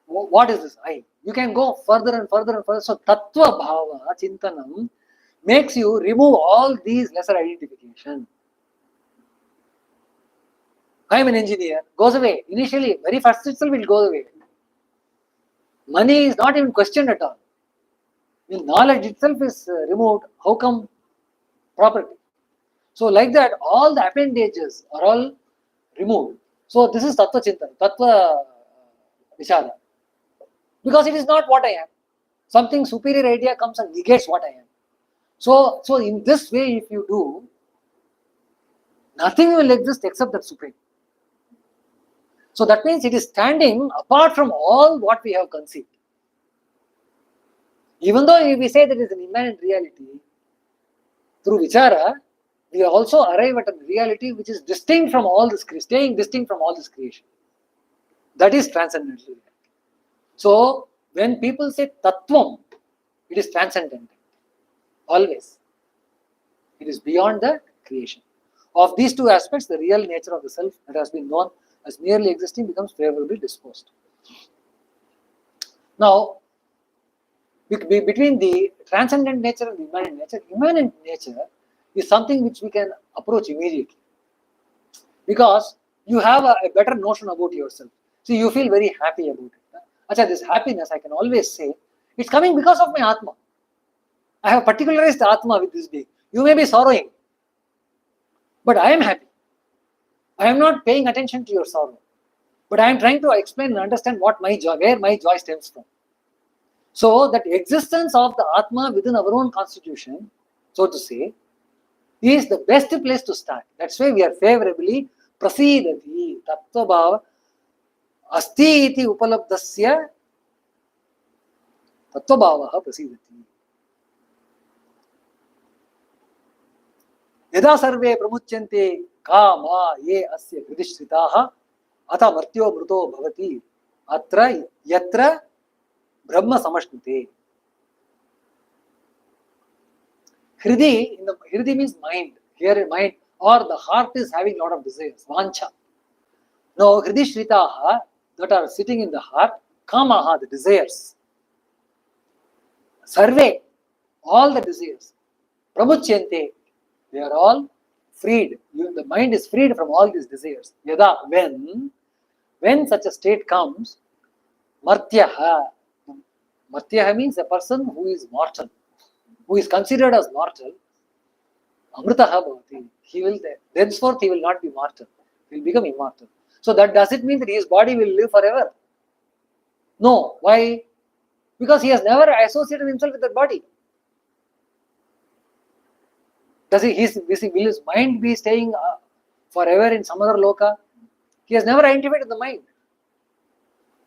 what is this I? You can go further and further and further. So tattva bhava chintanam makes you remove all these lesser identification. I am an engineer, goes away. Initially, very first itself will go away. Money is not even questioned at all. When knowledge itself is removed, how come property? So like that, all the appendages are all removed. So this is tattva chintan, tattva vichara. Because it is not what I am. Something superior idea comes and negates what I am. So in this way, if you do, nothing will exist except that supreme. So that means it is standing apart from all what we have conceived. Even though we say that it is an immanent reality, through vichara, we also arrive at a reality which is distinct from all this, staying distinct from all this creation. That is transcendental reality. So when people say Tattvam, it is transcendent. Always. It is beyond the creation. Of these two aspects, the real nature of the self that has been known as merely existing becomes favorably disposed. Now, between the transcendent nature and the immanent nature is something which we can approach immediately. Because you have a better notion about yourself. So you feel very happy about it. Acha, this happiness, I can always say, it's coming because of my Atma. I have particularized Atma with this being. You may be sorrowing, but I am happy. I am not paying attention to your sorrow, but I am trying to explain and understand what my joy, where my joy stems from. So that existence of the Atma within our own constitution, so to say, is the best place to start. That's why we are favorably prasidati tattvabhava asti iti upalabdasya tattvabhavaha prasidati. यदा सर्वे प्रमुच्यन्ते कामा ये अस्य हृदिश्रिताः अथ मर्त्यो मृतो भवति अत्र यत्र ब्रह्म समश्नुते. Hridi means mind. Here mind or the heart is having a lot of desires, vancha. Now hridishritaha, that are sitting in the heart, kamaha, the desires. Sarve, all the desires. Pramuchyante, they are all freed. The mind is freed from all these desires. Yada, when such a state comes, martyaha. Martyaha means a person who is mortal, who is considered as mortal. Amritaha bhavati. Thenceforth he will not be mortal. He will become immortal. So that does it mean that his body will live forever? No. Why? Because he has never associated himself with that body. Will his mind be staying forever in some other loka? He has never identified with the mind.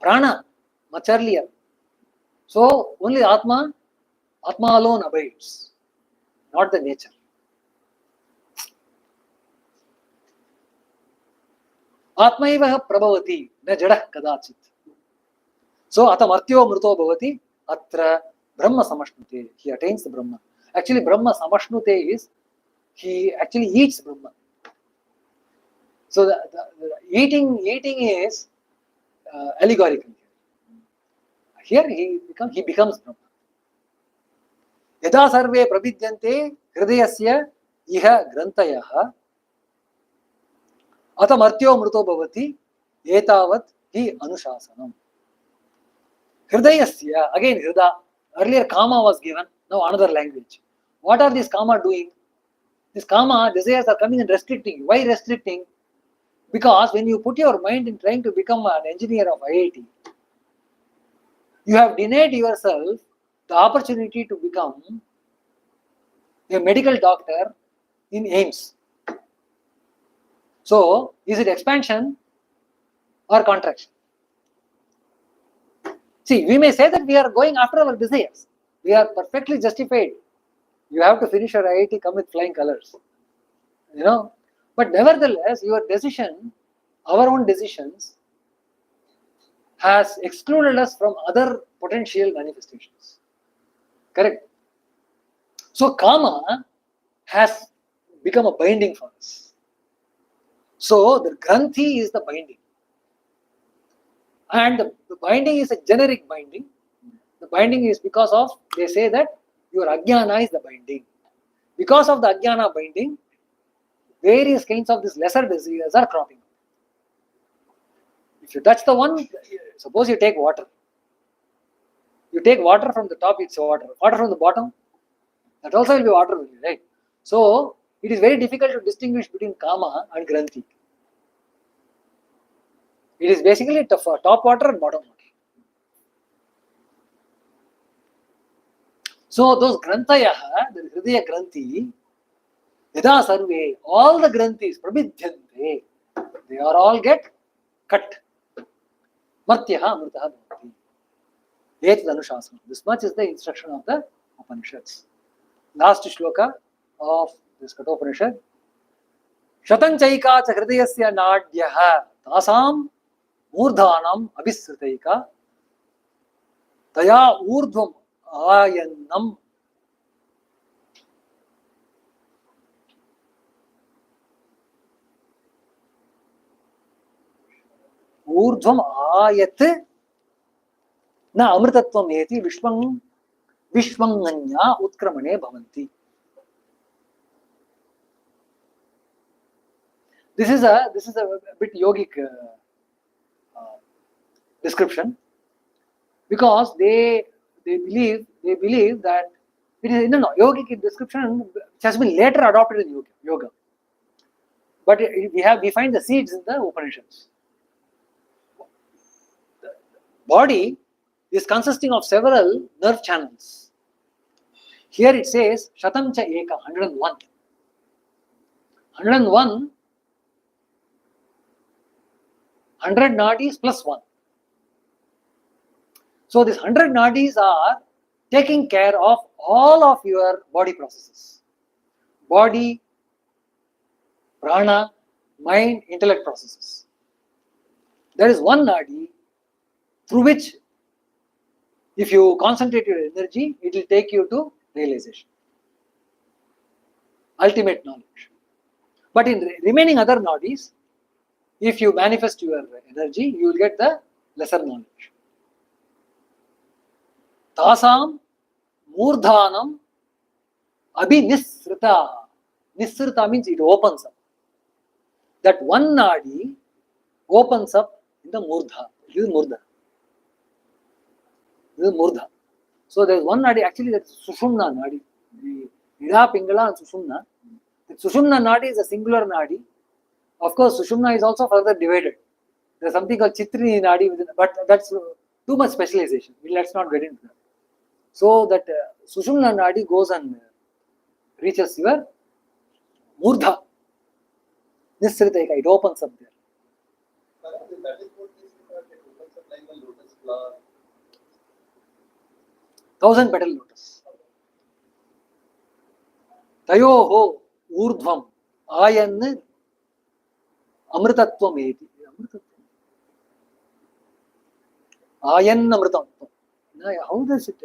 Prana, much earlier. So only Atma alone abides, not the nature. Atmaivaha prabhavati, na jadah kadachit. So atamartyo mruto bhavati, atra brahma samashnute. He attains the Brahma. Actually, Brahma samashnute is, he actually eats Brahma. So the eating is allegorical. Here he becomes Brahma. Yada sarve pravidyante hridayasya iha grantayaha atamartyo mruto bhavati etavat hi anushasanam. Hridayasya, again Hrida. Earlier Kama was given, now another language. What are these Kama doing? These Kama desires are coming and restricting you. Why restricting? Because when you put your mind in trying to become an engineer of IIT, you have denied yourself the opportunity to become a medical doctor in AIMS. So, is it expansion or contraction? See, we may say that we are going after our desires. We are perfectly justified. You have to finish your IIT, come with flying colors. But nevertheless, your decision, our own decisions, has excluded us from other potential manifestations. Correct? So, Kama has become a binding for us. So, the Granthi is the binding. And the binding is a generic binding. The binding is because of, they say that your Ajnana is the binding. Because of the Ajnana binding, various kinds of these lesser desires are cropping up. If you touch the one, suppose you take water. You take water from the top, it's water. Water from the bottom, that also will be water only, right? So, it is very difficult to distinguish between Kama and Granthi. It is basically top water and bottom water. So, those Grantayaha, the Hridaya Granthi, Yada Sarve, all the Granthis, Prabidhyante, they are all get cut. Martyaha Amritaha Bhavati. Etat Anushasana. This much is the instruction of the Upanishads. Last shloka of this Kathopanishad. Shatanchaika cha hridayasya nadyaha tasam murdhanam abhisritaika Taya urdhvam ayannam. Urdhvam ayat na amritatvam eti vishwanganya utkramane bhavanti. This is a bit yogic description, because they believe that it is yogic description which has been later adopted in yoga. But we find the seeds in the Upanishads. The body is consisting of several nerve channels. Here it says Shatam cha eka, 101. 101, 100 nadis plus 1. So these 100 nadis are taking care of all of your body processes. Body, prana, mind, intellect processes. There is one nadi through which, if you concentrate your energy, it will take you to realization, ultimate knowledge. But in remaining other nadis, if you manifest your energy, you will get the lesser knowledge. Tasam murdhanam abhinisrita. Nisrita means it opens up. That one nadi opens up in the murdha. This is murdha. This is murdha. So there is one nadi, actually that is sushumna nadi. The Ida, Pingala and Sushumna. The Sushumna nadi is a singular nadi. Of course, Sushumna is also further divided. There is something called Chitri nadi within, but that's too much specialization. Let's not get into that. So that Sushumna nadi goes and reaches your murdha. Nisriteka, it opens up there. That is what they say, that it opens up like a lotus flower. 1000 petal lotus. Tayoho urdhvam ayan amritatvam eti. Ayan amritatvam. How does it?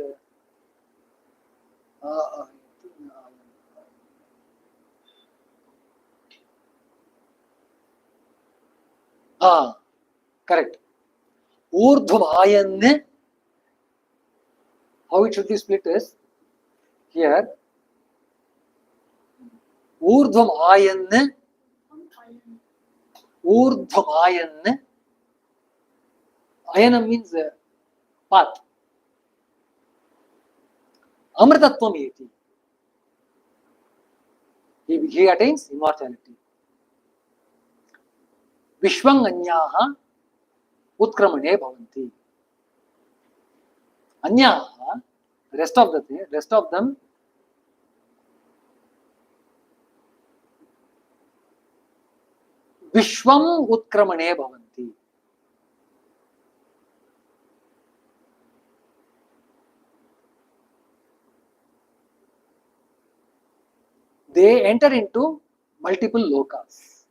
Correct. Urdhvam ayan. How it should be split is here. Urdhvam ayan. Urdhvam ayan. Ayanam means path. Amritatvam eti. He attains immortality. Vishwanganyaha utkramane bhavanti. Anyaha, rest of them, Vishwam utkramane bhavanti. They enter into multiple lokas.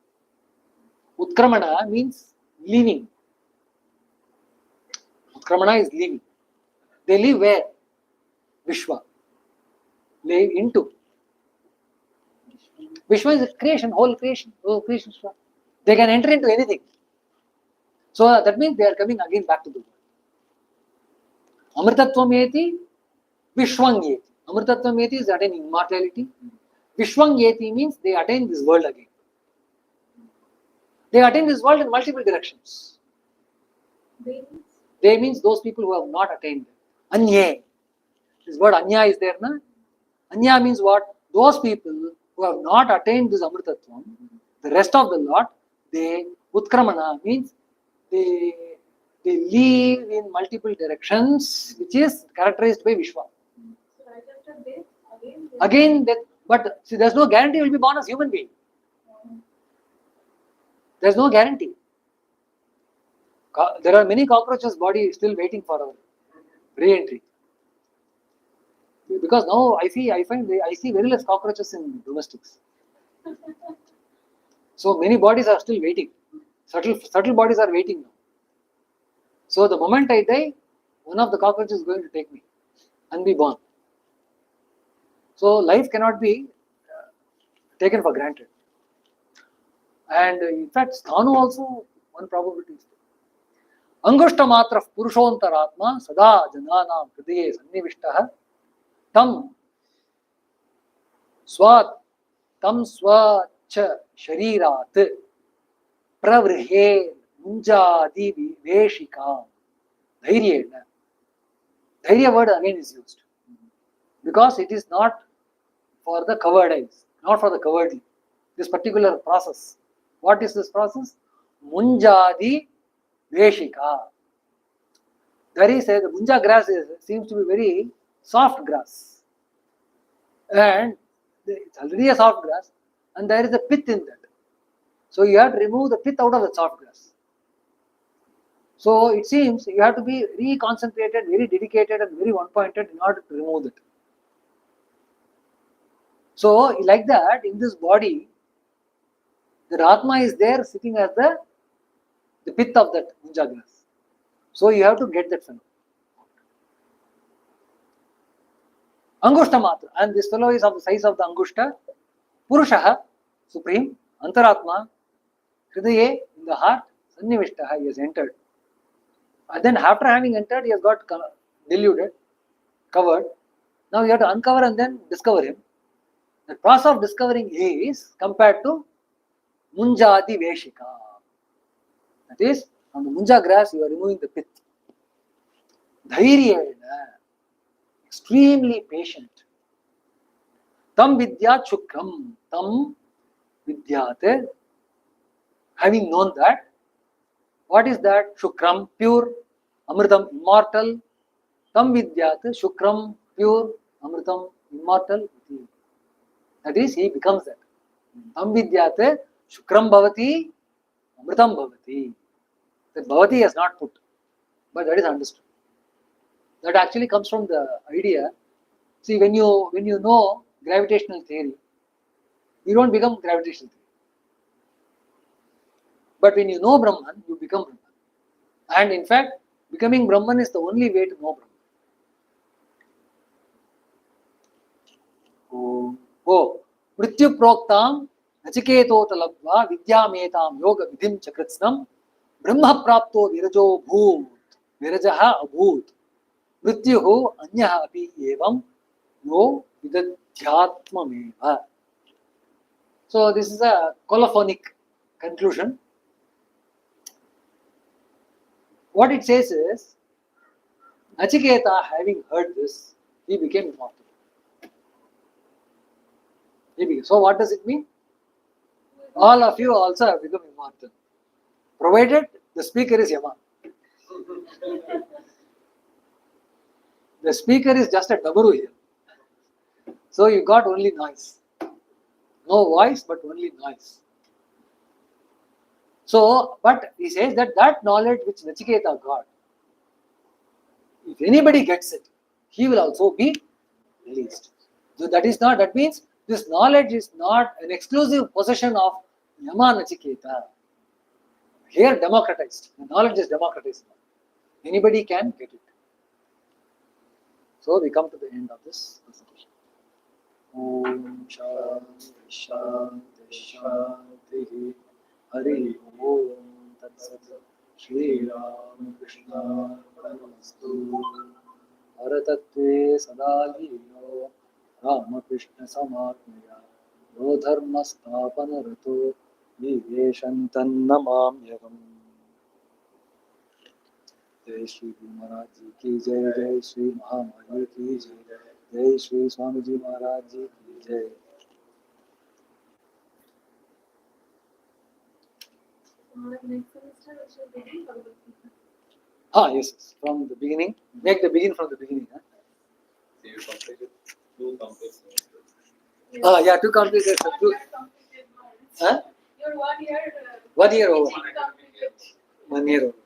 Utkramana means leaving. Utkramana is leaving. They live where? Vishwa. Live into. Vishwa is a creation, whole creation. They can enter into anything. So that means they are coming again back to the world. Amritatvam eti, Vishwang eti. Amritatvam eti is attaining immortality. Vishwang eti means they attain this world again. They attain this world in multiple directions. They means those people who have not attained it. Anye. This word anya is there, na? Anya means what? Those people who have not attained this amritatvam, the rest of the lot, they utkramana means they live in multiple directions, which is characterized by Vishwa. So right after this, Again, that, but see, there's no guarantee you will be born as human being. There's no guarantee. There are many cockroaches' body still waiting for re-entry. Because now I see very less cockroaches in domestics. So many bodies are still waiting. Subtle bodies are waiting now. So the moment I die, one of the cockroaches is going to take me and be born. So life cannot be taken for granted. And in fact, sthanu also one probability is there. Angushta matra purushottaratma sada jananam hridaye sannivishtaha tam swat swacha sharirat pravrhe munjadi viveshikam dhairyena. Dhairya word again is used because it is not for the covered eyes, not for the cowardly. This particular process. What is this process? Munjadi veshika. Dari says the munja grass seems to be very soft grass. And it's already a soft grass and there is a pith in that. So you have to remove the pith out of the soft grass. So it seems you have to be very concentrated, very dedicated and very one-pointed in order to remove it. So like that, in this body, the Atma is there sitting as the pith of that munja grass. So you have to get that fellow. Angushta matra, and this fellow is of the size of the Angushta. Purushaha, supreme, Antaratma, Hridaye, in the heart, Sannivishtaha, he has entered. And then after having entered, he has got deluded, covered. Now you have to uncover and then discover him. The process of discovering is compared to Munjadi Veshika. That is, on the Munja grass, you are removing the pith. Dhairyena, extremely patient. Tam Vidya Chukram, Tam Vidyate, having known that. What is that? Shukram, pure, Amritam, immortal. Tam Vidyate, Shukram, pure, Amritam, immortal. That is, he becomes that. Tam Vidyate, Shukram Bhavati, Amritam Bhavati. That Bhavati has not put, but that is understood. That actually comes from the idea. See, when you know gravitational theory, you don't become gravitational theory. But when you know Brahman, you become Brahman. And in fact, becoming Brahman is the only way to know Brahman. Oh, Mrityu Proktam, Nachiketo Talabva, Vidyametam Yoga Vidhim Chakritsnam, Brahma Prapto Virajo Bhoot, Virajaha Abhoot, Mrityuho Anyaha Api Evam, Yo Vidadhyatmameva. So this is a colophonic conclusion. What it says is, Nachiketa, having heard this, he became immortal. So what does it mean? All of you also have become immortal, provided the speaker is Yama. The speaker is just a dabaru here. So you got only noise. No voice, but only noise. So, but he says that knowledge which Nachiketa got, if anybody gets it, he will also be released. So that means this knowledge is not an exclusive possession of Yama Nachiketa. Here democratized. The knowledge is democratized. Anybody can get it. So we come to the end of this presentation. Om Shanti Shanti Shanti Hari Om Tat Sat Shri Ram Krishna Paramastu Bharatatve Sadalino Rama Krishna Samatmaya Yo Dharma Stapana Rato Viveshantan Namamyagam. जय श्री गुरु महाराज जी की जय, जय श्री महामाया की जय, जय श्री स्वामी जी महाराज जी की जय. Next semester we shall begin Bhagavad Gita. Yes, from the beginning. Make the begin from the beginning. So you completed 2 complete semesters. Yeah, 2 completed. Your 1 year. One year over. completed. 1 year over.